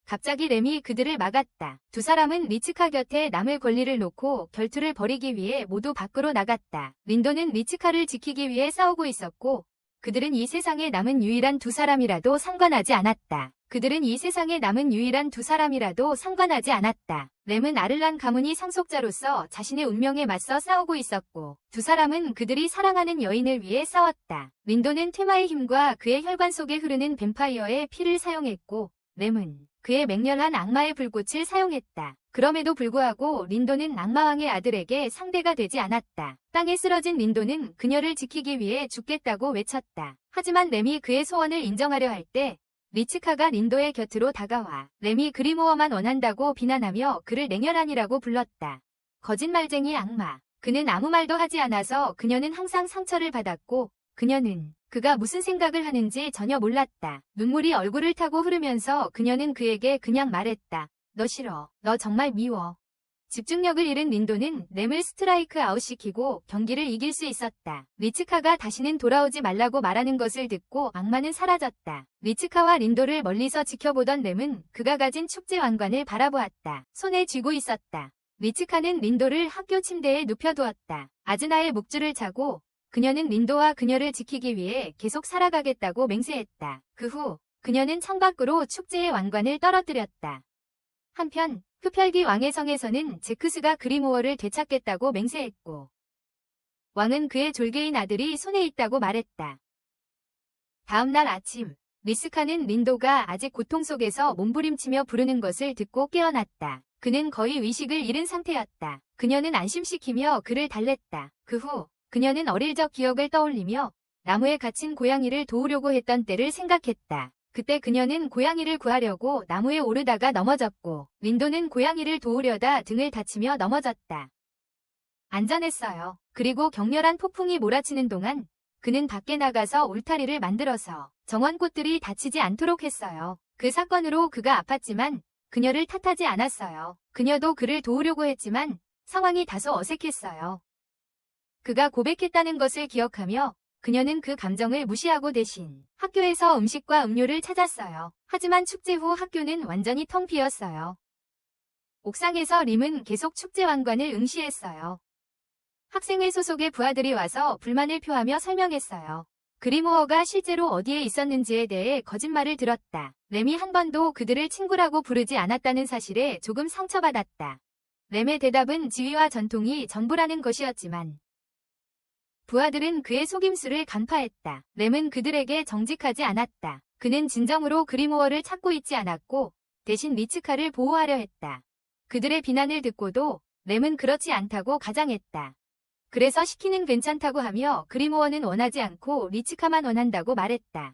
갑자기 램이 그들을 막았다. 두 사람은 리츠카 곁에 남을 권리를 놓고 결투를 벌이기 위해 모두 밖으로 나갔다. 린도는 리츠카를 지키기 위해 싸우고 있었고 그들은 이 세상에 남은 유일한 두 사람이라도 상관하지 않았다. 램은 아를란 가문이 상속자로서 자신의 운명에 맞서 싸우고 있었고 두 사람은 그들이 사랑하는 여인을 위해 싸웠다. 린도는 테마의 힘과 그의 혈관 속에 흐르는 뱀파이어의 피를 사용했고 램은 그의 맹렬한 악마의 불꽃을 사용했다. 그럼에도 불구하고 린도는 악마왕의 아들에게 상대가 되지 않았다. 땅에 쓰러진 린도는 그녀를 지키기 위해 죽겠다고 외쳤다. 하지만 램이 그의 소원을 인정하려 할 때 리츠카가 린도의 곁으로 다가와 램이 그리모어만 원한다고 비난하며 그를 냉혈한이라고 불렀다. 거짓말쟁이 악마. 그는 아무 말도 하지 않아서 그녀는 항상 상처를 받았고 그녀는 그가 무슨 생각을 하는지 전혀 몰랐다. 눈물이 얼굴을 타고 흐르면서 그녀는 그에게 그냥 말했다. 너 싫어. 너 정말 미워. 집중력을 잃은 린도는 램을 스트라이크 아웃시키고 경기를 이길 수 있었다. 리츠카가 다시는 돌아오지 말라고 말하는 것을 듣고 악마는 사라졌다. 리츠카와 린도를 멀리서 지켜보던 램은 그가 가진 축제 왕관을 바라보았다. 손에 쥐고 있었다. 리츠카는 린도를 학교 침대에 눕혀두었다. 아즈나의 목줄을 차고 그녀는 린도와 그녀를 지키기 위해 계속 살아가겠다고 맹세했다. 그 후 그녀는 창밖으로 축제의 왕관을 떨어뜨렸다. 한편 흡혈귀 왕의 성에서는 제크스가 그리모어를 되찾겠다고 맹세했고 왕은 그의 졸개인 아들이 손에 있다고 말했다. 다음 날 아침 리스카는 린도가 아직 고통 속에서 몸부림치며 부르는 것을 듣고 깨어났다. 그는 거의 의식을 잃은 상태였다. 그녀는 안심시키며 그를 달랬다. 그 후 그녀는 어릴 적 기억을 떠올리며 나무에 갇힌 고양이를 도우려고 했던 때를 생각했다. 그때 그녀는 고양이를 구하려고 나무에 오르다가 넘어졌고 린도는 고양이를 도우려다 등을 다치며 넘어졌다. 안전했어요. 그리고 격렬한 폭풍이 몰아치는 동안 그는 밖에 나가서 울타리를 만들어서 정원꽃들이 다치지 않도록 했어요. 그 사건으로 그가 아팠지만 그녀를 탓하지 않았어요. 그녀도 그를 도우려고 했지만 상황이 다소 어색했어요. 그가 고백했다는 것을 기억하며 그녀는 그 감정을 무시하고 대신 학교에서 음식과 음료를 찾았어요. 하지만 축제 후 학교는 완전히 텅 비었어요. 옥상에서 림은 계속 축제 왕관을 응시했어요. 학생회 소속의 부하들이 와서 불만을 표하며 설명했어요. 그리모어가 실제로 어디에 있었는지에 대해 거짓말을 들었다. 램이 한 번도 그들을 친구라고 부르지 않았다는 사실에 조금 상처받았다. 램의 대답은 지위와 전통이 전부라는 것이었지만 부하들은 그의 속임수를 간파했다. 램은 그들에게 정직하지 않았다. 그는 진정으로 그리모어를 찾고 있지 않았고 대신 리츠카를 보호하려 했다. 그들의 비난을 듣고도 램은 그렇지 않다고 가장했다. 그래서 시키는 괜찮다고 하며 그리모어는 원하지 않고 리츠카만 원한다고 말했다.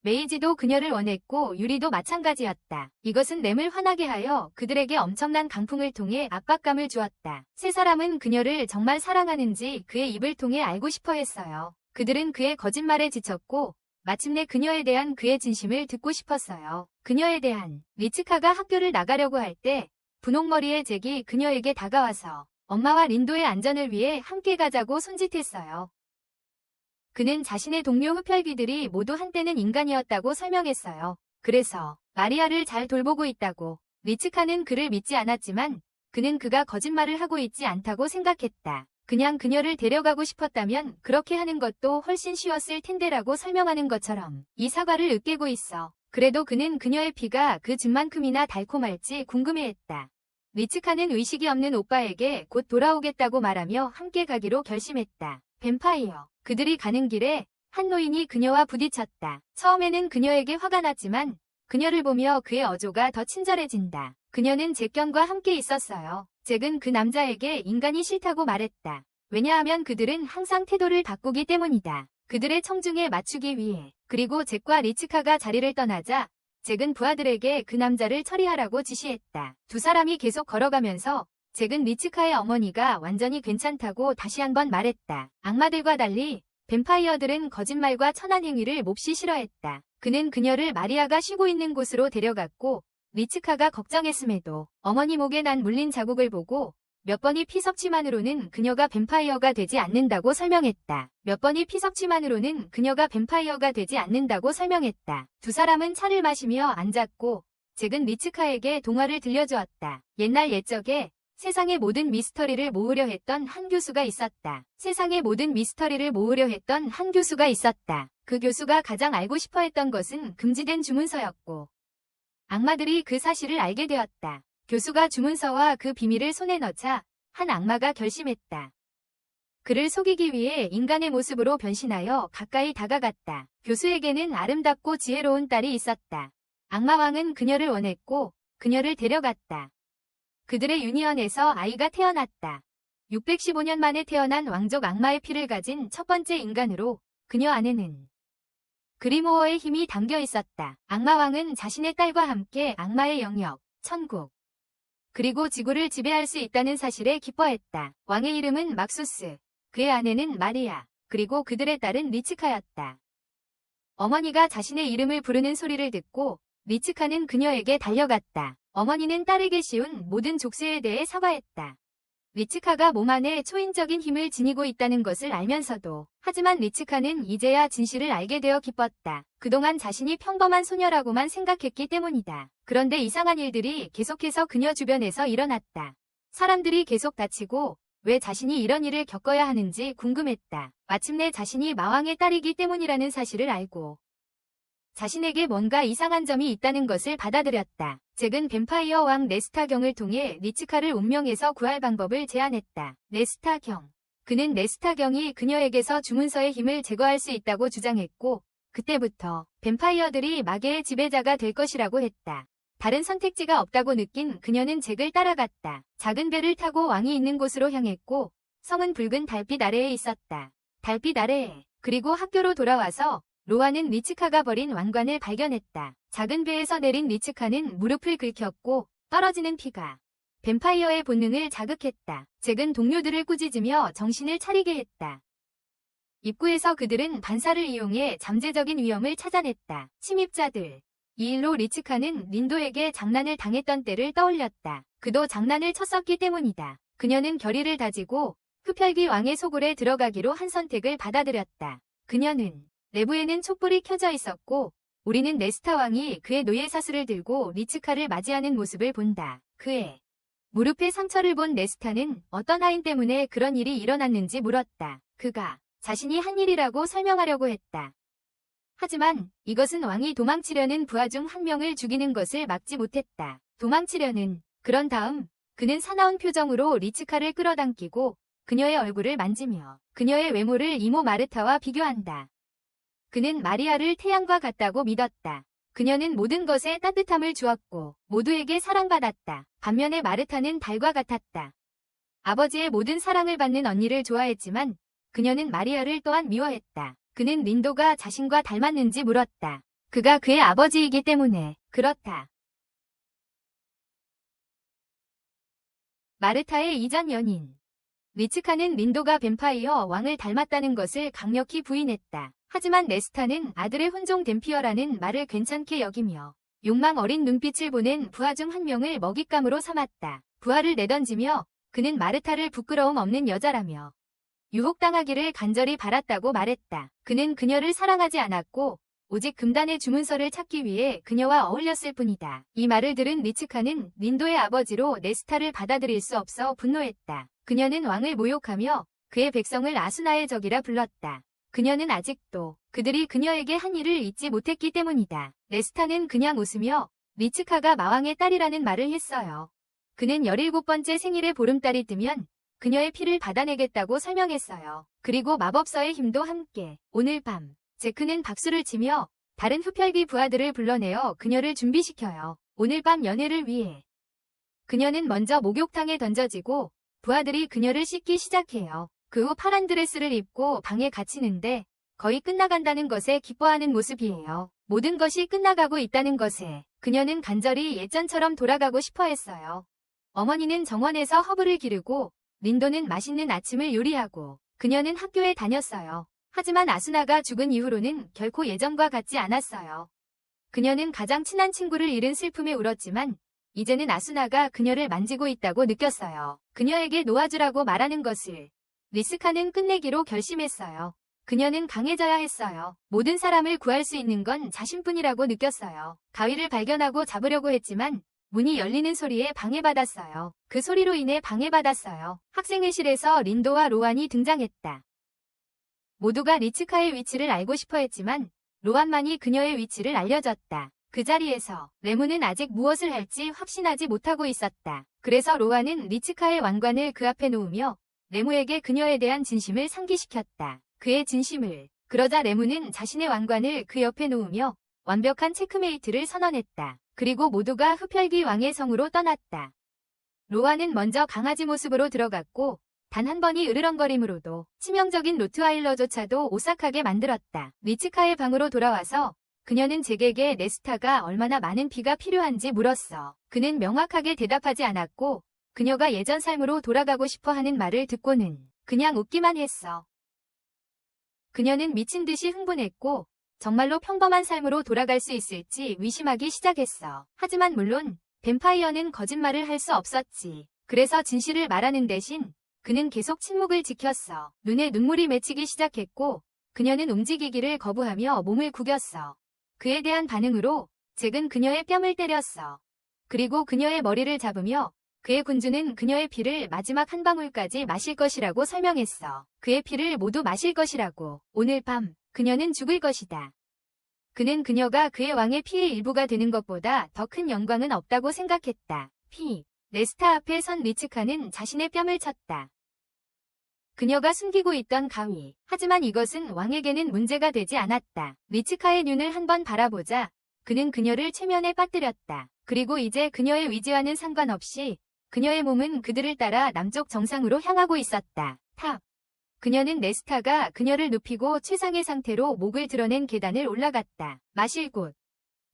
메이지도 그녀를 원했고 유리도 마찬가지였다. 이것은 램을 화나게 하여 그들에게 엄청난 강풍을 통해 압박감을 주었다. 세 사람은 그녀를 정말 사랑하는지 그의 입을 통해 알고 싶어 했어요. 그들은 그의 거짓말에 지쳤고 마침내 그녀에 대한 그의 진심을 듣고 싶었어요. 그녀에 대한. 리츠카가 학교를 나가려고 할 때 분홍머리의 잭이 그녀에게 다가와서 엄마와 린도의 안전을 위해 함께 가자고 손짓했어요. 그는 자신의 동료 흡혈귀들이 모두 한때는 인간이었다고 설명했어요. 그래서 마리아를 잘 돌보고 있다고. 리츠카는 그를 믿지 않았지만 그는 그가 거짓말을 하고 있지 않다고 생각했다. 그냥 그녀를 데려가고 싶었다면 그렇게 하는 것도 훨씬 쉬웠을 텐데라고 설명하는 것처럼 이 사과를 으깨고 있어. 그래도 그는 그녀의 피가 그 즙만큼이나 달콤할지 궁금해했다. 리츠카는 의식이 없는 오빠에게 곧 돌아오겠다고 말하며 함께 가기로 결심했다. 뱀파이어. 그들이 가는 길에 한 노인이 그녀와 부딪혔다. 처음에는 그녀에게 화가 났지만 그녀를 보며 그의 어조가 더 친절해진다. 그녀는 잭견과 함께 있었어요. 잭은 그 남자에게 인간이 싫다고 말했다. 왜냐하면 그들은 항상 태도를 바꾸기 때문이다. 그들의 청중에 맞추기 위해. 그리고 잭과 리츠카가 자리를 떠나자 잭은 부하들에게 그 남자를 처리하라고 지시했다. 두 사람이 계속 걸어가면서 잭은 리츠카의 어머니가 완전히 괜찮다고 다시 한번 말했다. 악마들과 달리 뱀파이어들은 거짓말과 천한 행위를 몹시 싫어했다. 그는 그녀를 마리아가 쉬고 있는 곳으로 데려갔고 리츠카가 걱정했음에도 어머니 목에 난 물린 자국을 보고 몇 번의 피 섭취만으로는 그녀가 뱀파이어가 되지 않는다고 설명했다. 몇 번의 피 섭취만으로는 그녀가 뱀파이어가 되지 않는다고 설명했다. 두 사람은 차를 마시며 앉았고 잭은 리츠카에게 동화를 들려주었다. 옛날 옛적에 세상의 모든 미스터리를 모으려 했던 한 교수가 있었다. 세상의 모든 미스터리를 모으려 했던 한 교수가 있었다. 그 교수가 가장 알고 싶어 했던 것은 금지된 주문서였고 악마들이 그 사실을 알게 되었다. 교수가 주문서와 그 비밀을 손에 넣자 한 악마가 결심했다. 그를 속이기 위해 인간의 모습으로 변신하여 가까이 다가갔다. 교수에게는 아름답고 지혜로운 딸이 있었다. 악마왕은 그녀를 원했고 그녀를 데려갔다. 그들의 유니언에서 아이가 태어났다. 615년 만에 태어난 왕족 악마의 피를 가진 첫 번째 인간으로 그녀 안에는 그리모어의 힘이 담겨 있었다. 악마왕은 자신의 딸과 함께 악마의 영역, 천국, 그리고 지구를 지배할 수 있다는 사실에 기뻐했다. 왕의 이름은 막수스, 그의 아내는 마리아, 그리고 그들의 딸은 리츠카였다. 어머니가 자신의 이름을 부르는 소리를 듣고 리츠카는 그녀에게 달려갔다. 어머니는 딸에게 씌운 모든 족쇄에 대해 사과했다. 리츠카가 몸 안에 초인적인 힘을 지니고 있다는 것을 알면서도 하지만 리츠카는 이제야 진실을 알게 되어 기뻤다. 그동안 자신이 평범한 소녀라고만 생각했기 때문이다. 그런데 이상한 일들이 계속해서 그녀 주변에서 일어났다. 사람들이 계속 다치고 왜 자신이 이런 일을 겪어야 하는지 궁금했다. 마침내 자신이 마왕의 딸이기 때문이라는 사실을 알고 자신에게 뭔가 이상한 점이 있다는 것을 받아들였다. 잭은 뱀파이어 왕 네스타경을 통해 리츠카를 운명에서 구할 방법을 제안했다. 네스타경. 그는 네스타경이 그녀에게서 주문서의 힘을 제거할 수 있다고 주장했고 그때부터 뱀파이어들이 마계의 지배자가 될 것이라고 했다. 다른 선택지가 없다고 느낀 그녀는 잭을 따라갔다. 작은 배를 타고 왕이 있는 곳으로 향했고 성은 붉은 달빛 아래에 있었다. 달빛 아래에. 그리고 학교로 돌아와서 로아는 리츠카가 버린 왕관을 발견했다. 작은 배에서 내린 리츠카는 무릎을 긁혔고 떨어지는 피가 뱀파이어의 본능을 자극했다. 잭은 동료들을 꾸짖으며 정신을 차리게 했다. 입구에서 그들은 반사를 이용해 잠재적인 위험을 찾아냈다. 침입자들. 이 일로 리츠카는 린도에게 장난을 당했던 때를 떠올렸다. 그도 장난을 쳤었기 때문이다. 그녀는 결의를 다지고 흡혈귀 왕의 소굴에 들어가기로 한 선택을 받아들였다. 그녀는 내부에는 촛불이 켜져 있었고 우리는 네스타 왕이 그의 노예사슬을 들고 리츠카를 맞이하는 모습을 본다. 그의 무릎에 상처를 본 네스타는 어떤 하인 때문에 그런 일이 일어났는지 물었다. 그가 자신이 한 일이라고 설명하려고 했다. 하지만 이것은 왕이 도망치려는 부하 중 한 명을 죽이는 것을 막지 못했다. 도망치려는. 그런 다음 그는 사나운 표정으로 리츠카를 끌어당기고 그녀의 얼굴을 만지며 그녀의 외모를 이모 마르타와 비교한다. 그는 마리아를 태양과 같다고 믿었다. 그녀는 모든 것에 따뜻함을 주었고 모두에게 사랑받았다. 반면에 마르타는 달과 같았다. 아버지의 모든 사랑을 받는 언니를 좋아했지만 그녀는 마리아를 또한 미워했다. 그는 린도가 자신과 닮았는지 물었다. 그가 그의 아버지이기 때문에 그렇다. 마르타의 이전 연인. 리츠카는 린도가 뱀파이어 왕을 닮았다는 것을 강력히 부인했다. 하지만 네스타는 아들의 혼종 댐피어라는 말을 괜찮게 여기며 욕망 어린 눈빛을 보낸 부하 중 한 명을 먹잇감으로 삼았다. 부하를 내던지며 그는 마르타를 부끄러움 없는 여자라며 유혹당하기를 간절히 바랐다고 말했다. 그는 그녀를 사랑하지 않았고 오직 금단의 주문서를 찾기 위해 그녀와 어울렸을 뿐이다. 이 말을 들은 리츠카는 린도의 아버지로 네스타를 받아들일 수 없어 분노했다. 그녀는 왕을 모욕하며 그의 백성을 아수나의 적이라 불렀다. 그녀는 아직도 그들이 그녀에게 한 일을 잊지 못했기 때문이다. 네스타는 그냥 웃으며 리츠카가 마왕의 딸이라는 말을 했어요. 그는 17번째 생일에 보름달이 뜨면 그녀의 피를 받아내겠다고 설명했어요. 그리고 마법서의 힘도 함께. 오늘 밤 제크는 박수를 치며 다른 흡혈귀 부하들을 불러내어 그녀를 준비시켜요. 오늘 밤 연애를 위해. 그녀는 먼저 목욕탕에 던져지고 부하들이 그녀를 씻기 시작해요. 그 후 파란 드레스를 입고 방에 갇히는데 거의 끝나간다는 것에 기뻐하는 모습이에요. 모든 것이 끝나가고 있다는 것에 그녀는 간절히 예전처럼 돌아가고 싶어 했어요. 어머니는 정원에서 허브를 기르고 린도는 맛있는 아침을 요리하고 그녀는 학교에 다녔어요. 하지만 아수나가 죽은 이후로는 결코 예전과 같지 않았어요. 그녀는 가장 친한 친구를 잃은 슬픔에 울었지만 이제는 아수나가 그녀를 만지고 있다고 느꼈어요. 그녀에게 놓아주라고 말하는 것을 리스카는 끝내기로 결심했어요. 그녀는 강해져야 했어요. 모든 사람을 구할 수 있는 건 자신뿐이라고 느꼈어요. 가위를 발견하고 잡으려고 했지만 문이 열리는 소리에 방해받았어요. 그 소리로 인해 방해받았어요. 학생회실에서 린도와 로안이 등장했다. 모두가 리츠카의 위치를 알고 싶어 했지만 로안만이 그녀의 위치를 알려줬다. 그 자리에서 레무는 아직 무엇을 할지 확신하지 못하고 있었다. 그래서 로안은 리츠카의 왕관을 그 앞에 놓으며 레무에게 그녀에 대한 진심을 상기시켰다. 그의 진심을. 그러자 레무는 자신의 왕관을 그 옆에 놓으며 완벽한 체크메이트를 선언했다. 그리고 모두가 흡혈귀 왕의 성으로 떠났다. 로안은 먼저 강아지 모습으로 들어갔고 단 한 번이 으르렁거림으로도 치명적인 로트와일러조차도 오싹하게 만들었다. 리츠카의 방으로 돌아와서 그녀는 잭에게 네스타가 얼마나 많은 피가 필요한지 물었어. 그는 명확하게 대답하지 않았고 그녀가 예전 삶으로 돌아가고 싶어 하는 말을 듣고는 그냥 웃기만 했어. 그녀는 미친 듯이 흥분했고 정말로 평범한 삶으로 돌아갈 수 있을지 의심하기 시작했어. 하지만 물론 뱀파이어는 거짓말을 할 수 없었지. 그래서 진실을 말하는 대신 그는 계속 침묵을 지켰어. 눈에 눈물이 맺히기 시작했고 그녀는 움직이기를 거부하며 몸을 구겼어. 그에 대한 반응으로 잭은 그녀의 뺨을 때렸어. 그리고 그녀의 머리를 잡으며 그의 군주는 그녀의 피를 마지막 한 방울까지 마실 것이라고 설명했어. 그의 피를 모두 마실 것이라고. 오늘 밤 그녀는 죽을 것이다. 그는 그녀가 그의 왕의 피의 일부가 되는 것보다 더 큰 영광은 없다고 생각했다. 네스타 앞에 선 리츠카는 자신의 뺨을 쳤다. 그녀가 숨기고 있던 가위. 하지만 이것은 왕에게는 문제가 되지 않았다. 리츠카의 눈을 한번 바라보자 그는 그녀를 최면에 빠뜨렸다. 그리고 이제 그녀의 위지와는 상관없이 그녀의 몸은 그들을 따라 남쪽 정상으로 향하고 있었다. 그녀는 네스타가 그녀를 눕히고 최상의 상태로 목을 드러낸 계단을 올라갔다. 마실 곳.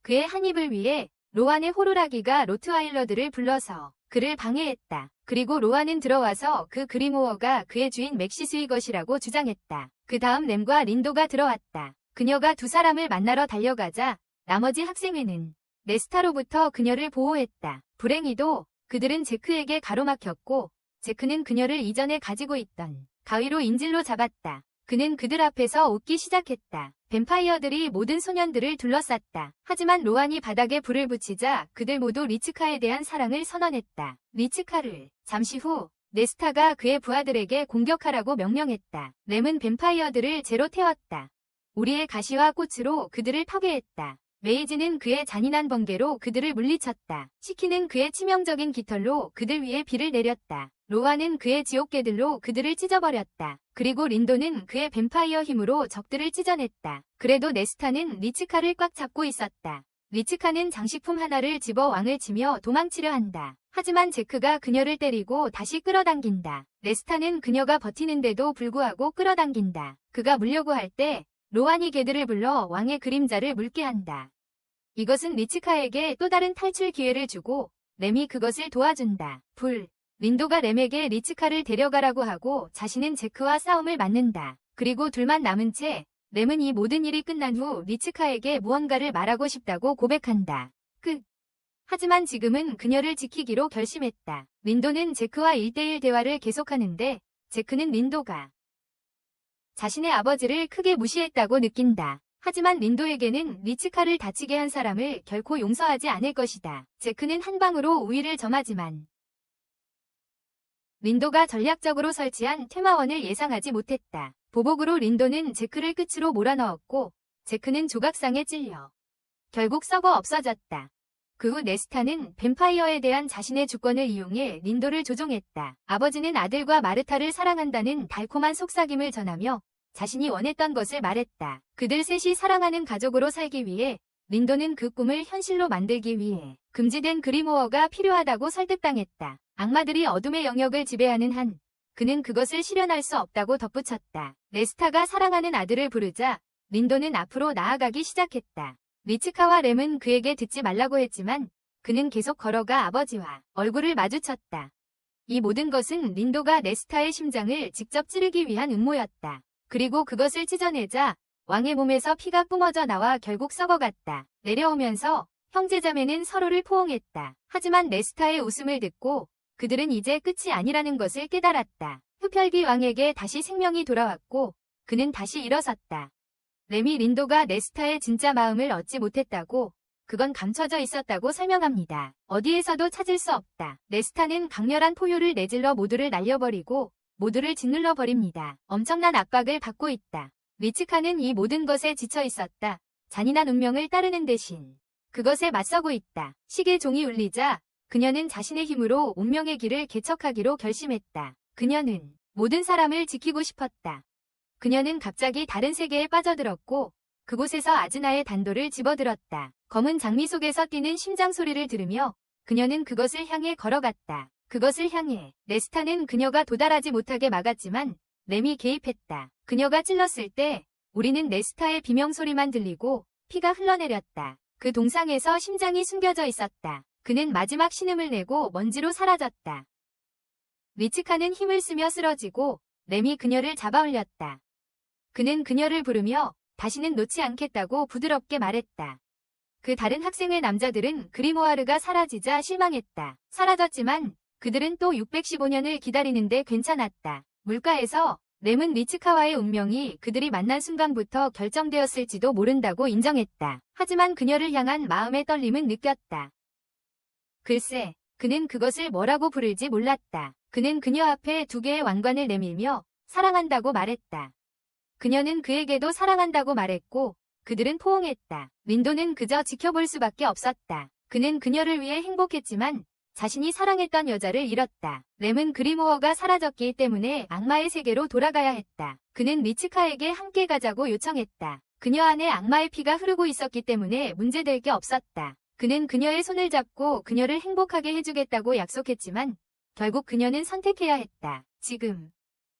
그의 한 입을 위해 로안의 호루라기가 로트와일러들을 불러서 그를 방해했다. 그리고 로안은 들어와서 그 그리모어가 그의 주인 맥시스의 것이라고 주장했다. 그 다음 램과 린도가 들어왔다. 그녀가 두 사람을 만나러 달려가자 나머지 학생회는 네스타로부터 그녀를 보호했다. 불행히도 그들은 제크에게 가로막혔고 제크는 그녀를 이전에 가지고 있던 가위로 인질로 잡았다. 그는 그들 앞에서 웃기 시작했다. 뱀파이어들이 모든 소년들을 둘러쌌다. 하지만 로안이 바닥에 불을 붙이자 그들 모두 리츠카에 대한 사랑을 선언했다. 리츠카를. 잠시 후 네스타가 그의 부하들에게 공격하라고 명령했다. 램은 뱀파이어들을 제로 태웠다. 우리의 가시와 꽃으로 그들을 파괴했다. 메이지는 그의 잔인한 번개로 그들을 물리쳤다. 시키는 그의 치명적인 깃털로 그들 위에 비를 내렸다. 로아는 그의 지옥개들로 그들을 찢어버렸다. 그리고 린도는 그의 뱀파이어 힘으로 적들을 찢어냈다. 그래도 네스타는 리츠카를 꽉 잡고 있었다. 리츠카는 장식품 하나를 집어 왕을 치며 도망치려 한다. 하지만 제크가 그녀를 때리고 다시 끌어당긴다. 네스타는 그녀가 버티는데도 불구하고 끌어당긴다. 그가 물려고 할 때 로안이 개들을 불러 왕의 그림자를 물게 한다. 이것은 리치카에게 또 다른 탈출 기회를 주고 램이 그것을 도와준다. 린도가 램에게 리치카를 데려가라고 하고 자신은 제크와 싸움을 맞는다. 그리고 둘만 남은 채 램은 이 모든 일이 끝난 후 리치카에게 무언가를 말하고 싶다고 고백한다. 하지만 지금은 그녀를 지키기로 결심했다. 린도는 제크와 1대1 대화를 계속하는데 제크는 린도가 자신의 아버지를 크게 무시했다고 느낀다. 하지만 린도에게는 리치카를 다치게 한 사람을 결코 용서하지 않을 것이다. 제크는 한 방으로 우위를 점하지만 린도가 전략적으로 설치한 퇴마원을 예상하지 못했다. 보복으로 린도는 제크를 끝으로 몰아넣었고 제크는 조각상에 찔려 결국 썩어 없어졌다. 그 후 네스타는 뱀파이어에 대한 자신의 주권을 이용해 린도를 조종했다. 아버지는 아들과 마르타를 사랑한다는 달콤한 속삭임을 전하며 자신이 원했던 것을 말했다. 그들 셋이 사랑하는 가족으로 살기 위해 린도는 그 꿈을 현실로 만들기 위해 금지된 그리모어가 필요하다고 설득당했다. 악마들이 어둠의 영역을 지배하는 한 그는 그것을 실현할 수 없다고 덧붙였다. 네스타가 사랑하는 아들을 부르자 린도는 앞으로 나아가기 시작했다. 리치카와 램은 그에게 듣지 말라고 했지만 그는 계속 걸어가 아버지와 얼굴을 마주쳤다. 이 모든 것은 린도가 네스타의 심장을 직접 찌르기 위한 음모였다. 그리고 그것을 찢어내자 왕의 몸에서 피가 뿜어져 나와 결국 썩어갔다. 내려오면서 형제자매는 서로를 포옹했다. 하지만 네스타의 웃음을 듣고 그들은 이제 끝이 아니라는 것을 깨달았다. 흡혈귀 왕에게 다시 생명이 돌아왔고 그는 다시 일어섰다. 램이 린도가 네스타의 진짜 마음을 얻지 못했다고 그건 감춰져 있었다고 설명합니다. 어디에서도 찾을 수 없다. 네스타는 강렬한 포효를 내질러 모두를 날려버리고 모두를 짓눌러 버립니다. 엄청난 압박을 받고 있다. 리치카는 이 모든 것에 지쳐 있었다. 잔인한 운명을 따르는 대신 그것에 맞서고 있다. 시계 종이 울리자 그녀는 자신의 힘으로 운명의 길을 개척하기로 결심했다. 그녀는 모든 사람을 지키고 싶었다. 그녀는 갑자기 다른 세계에 빠져들었고 그곳에서 아즈나의 단도를 집어들었다. 검은 장미 속에서 뛰는 심장 소리를 들으며 그녀는 그것을 향해 걸어갔다. 그것을 향해 네스타는 그녀가 도달하지 못하게 막았지만 램이 개입했다. 그녀가 찔렀을 때 우리는 네스타의 비명소리만 들리고 피가 흘러내렸다. 그 동상에서 심장이 숨겨져 있었다. 그는 마지막 신음을 내고 먼지로 사라졌다. 리치카는 힘을 쓰며 쓰러지고 램이 그녀를 잡아올렸다. 그는 그녀를 부르며 다시는 놓지 않겠다고 부드럽게 말했다. 그 다른 학생회 남자들은 그리모아르가 사라지자 실망했다. 사라졌지만 그들은 또 615년을 기다리는데 괜찮았다. 물가에서 램은 리치카와의 운명이 그들이 만난 순간부터 결정되었을지도 모른다고 인정했다. 하지만 그녀를 향한 마음의 떨림은 느꼈다. 글쎄, 그는 그것을 뭐라고 부를지 몰랐다. 그는 그녀 앞에 2개의 왕관을 내밀며 사랑한다고 말했다. 그녀는 그에게도 사랑한다고 말했고 그들은 포옹했다. 린도는 그저 지켜볼 수밖에 없었다. 그는 그녀를 위해 행복했지만 자신이 사랑했던 여자를 잃었다. 램은 그리모어가 사라졌기 때문에 악마의 세계로 돌아가야 했다. 그는 리치카에게 함께 가자고 요청했다. 그녀 안에 악마의 피가 흐르고 있었기 때문에 문제될 게 없었다. 그는 그녀의 손을 잡고 그녀를 행복하게 해주겠다고 약속했지만 결국 그녀는 선택해야 했다. 지금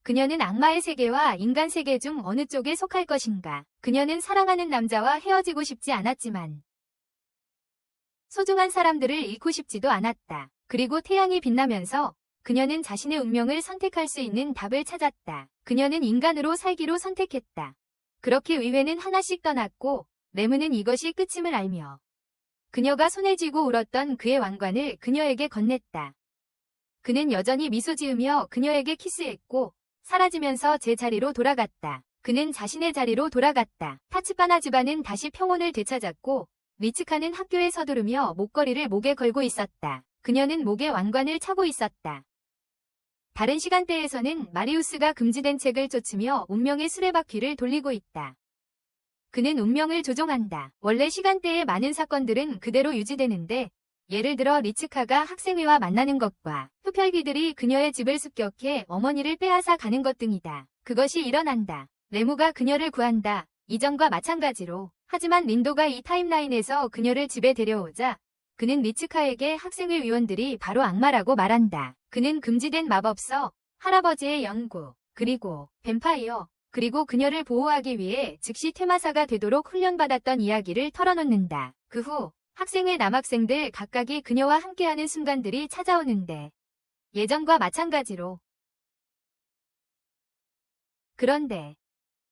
그녀는 악마의 세계와 인간 세계 중 어느 쪽에 속할 것인가. 그녀는 사랑하는 남자와 헤어지고 싶지 않았지만 소중한 사람들을 잃고 싶지도 않았다. 그리고 태양이 빛나면서 그녀는 자신의 운명을 선택할 수 있는 답을 찾았다. 그녀는 인간으로 살기로 선택했다. 그렇게 의회는 하나씩 떠났고 레무는 이것이 끝임을 알며 그녀가 손에 쥐고 울었던 그의 왕관을 그녀에게 건넸다. 그는 여전히 미소 지으며 그녀에게 키스했고 사라지면서 제 자리로 돌아갔다. 그는 자신의 자리로 돌아갔다. 타츠바나 집안은 다시 평온을 되찾았고 리츠카는 학교에 서두르며 목걸이를 목에 걸고 있었다. 그녀는 목에 왕관을 차고 있었다. 다른 시간대에서는 마리우스가 금지된 책을 쫓으며 운명의 수레바퀴를 돌리고 있다. 그는 운명을 조종한다. 원래 시간대의 많은 사건들은 그대로 유지되는데 예를 들어 리츠카가 학생회와 만나는 것과 흡혈귀들이 그녀의 집을 습격해 어머니를 빼앗아 가는 것 등이다. 그것이 일어난다. 레무가 그녀를 구한다. 이전과 마찬가지로. 하지만 린도가 이 타임라인에서 그녀를 집에 데려오자 그는 리츠카에게 학생회 위원들이 바로 악마라고 말한다. 그는 금지된 마법서, 할아버지의 연구, 그리고 뱀파이어, 그리고 그녀를 보호하기 위해 즉시 퇴마사가 되도록 훈련받았던 이야기를 털어놓는다. 그 후 학생회 남학생들 각각이 그녀와 함께하는 순간들이 찾아오는데 예전과 마찬가지로. 그런데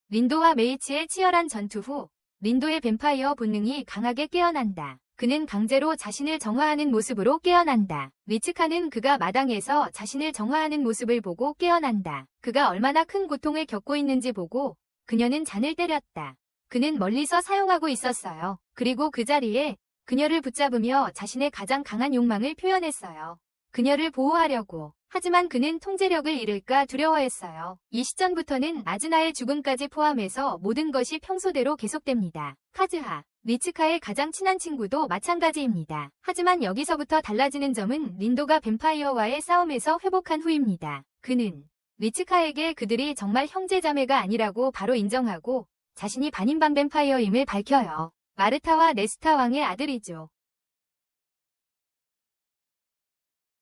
린도와 메이치의 치열한 전투 후 린도의 뱀파이어 본능이 강하게 깨어난다. 그는 강제로 자신을 정화하는 모습으로 깨어난다. 리츠카는 그가 마당에서 자신을 정화하는 모습을 보고 깨어난다. 그가 얼마나 큰 고통을 겪고 있는지 보고 그녀는 잔을 때렸다. 그는 멀리서 사용하고 있었어요. 그리고 그 자리에 그녀를 붙잡으며 자신의 가장 강한 욕망을 표현했어요. 그녀를 보호하려고. 하지만 그는 통제력을 잃을까 두려워했어요. 이 시점부터는 아즈나의 죽음까지 포함해서 모든 것이 평소대로 계속됩니다. 카즈하, 리츠카의 가장 친한 친구도 마찬가지입니다. 하지만 여기서부터 달라지는 점은 린도가 뱀파이어와의 싸움에서 회복한 후입니다. 그는 리츠카에게 그들이 정말 형제자매가 아니라고 바로 인정하고 자신이 반인반 뱀파이어임을 밝혀요. 마르타와 네스타 왕의 아들이죠.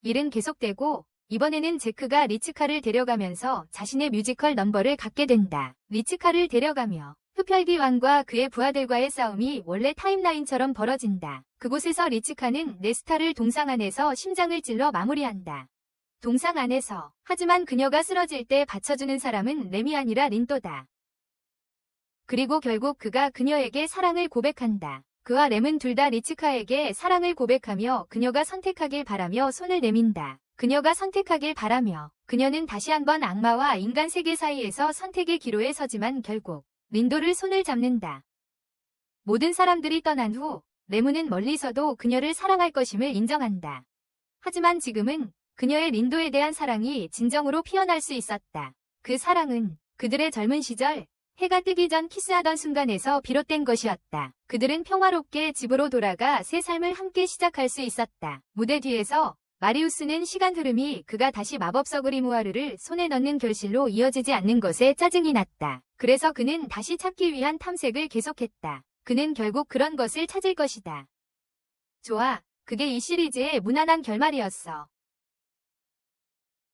일은 계속되고 이번에는 제크가 리츠카를 데려가면서 자신의 뮤지컬 넘버를 갖게 된다. 리츠카를 데려가며 흡혈귀 왕과 그의 부하들과의 싸움이 원래 타임라인처럼 벌어진다. 그곳에서 리츠카는 네스타를 동상 안에서 심장을 찔러 마무리한다. 동상 안에서. 하지만 그녀가 쓰러질 때 받쳐주는 사람은 렘이 아니라 린도다. 그리고 결국 그가 그녀에게 사랑을 고백한다. 그와 렘은 둘 다 리츠카에게 사랑을 고백하며 그녀가 선택하길 바라며 손을 내민다. 그녀가 선택하길 바라며 그녀는 다시 한번 악마와 인간 세계 사이에서 선택의 기로에 서지만 결국 린도를 손을 잡는다. 모든 사람들이 떠난 후 레무는 멀리서도 그녀를 사랑할 것임을 인정한다. 하지만 지금은 그녀의 린도에 대한 사랑이 진정으로 피어날 수 있었다. 그 사랑은 그들의 젊은 시절 해가 뜨기 전 키스하던 순간에서 비롯된 것이었다. 그들은 평화롭게 집으로 돌아가 새 삶을 함께 시작할 수 있었다. 무대 뒤에서 마리우스는 시간 흐름이 그가 다시 마법서 그리무아르를 손에 넣는 결실로 이어지지 않는 것에 짜증이 났다. 그래서 그는 다시 찾기 위한 탐색을 계속했다. 그는 결국 그런 것을 찾을 것이다. 좋아, 그게 이 시리즈의 무난한 결말이었어.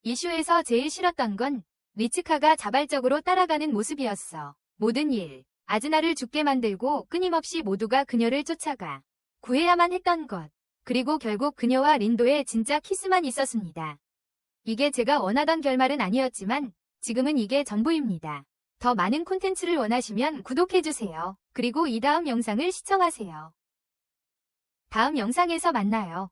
이슈에서 제일 싫었던 건 리츠카가 자발적으로 따라가는 모습이었어. 모든 일, 아즈나를 죽게 만들고 끊임없이 모두가 그녀를 쫓아가 구해야만 했던 것. 그리고 결국 그녀와 린도의 진짜 키스만 있었습니다. 이게 제가 원하던 결말은 아니었지만 지금은 이게 전부입니다. 더 많은 콘텐츠를 원하시면 구독해주세요. 그리고 이 다음 영상을 시청하세요. 다음 영상에서 만나요.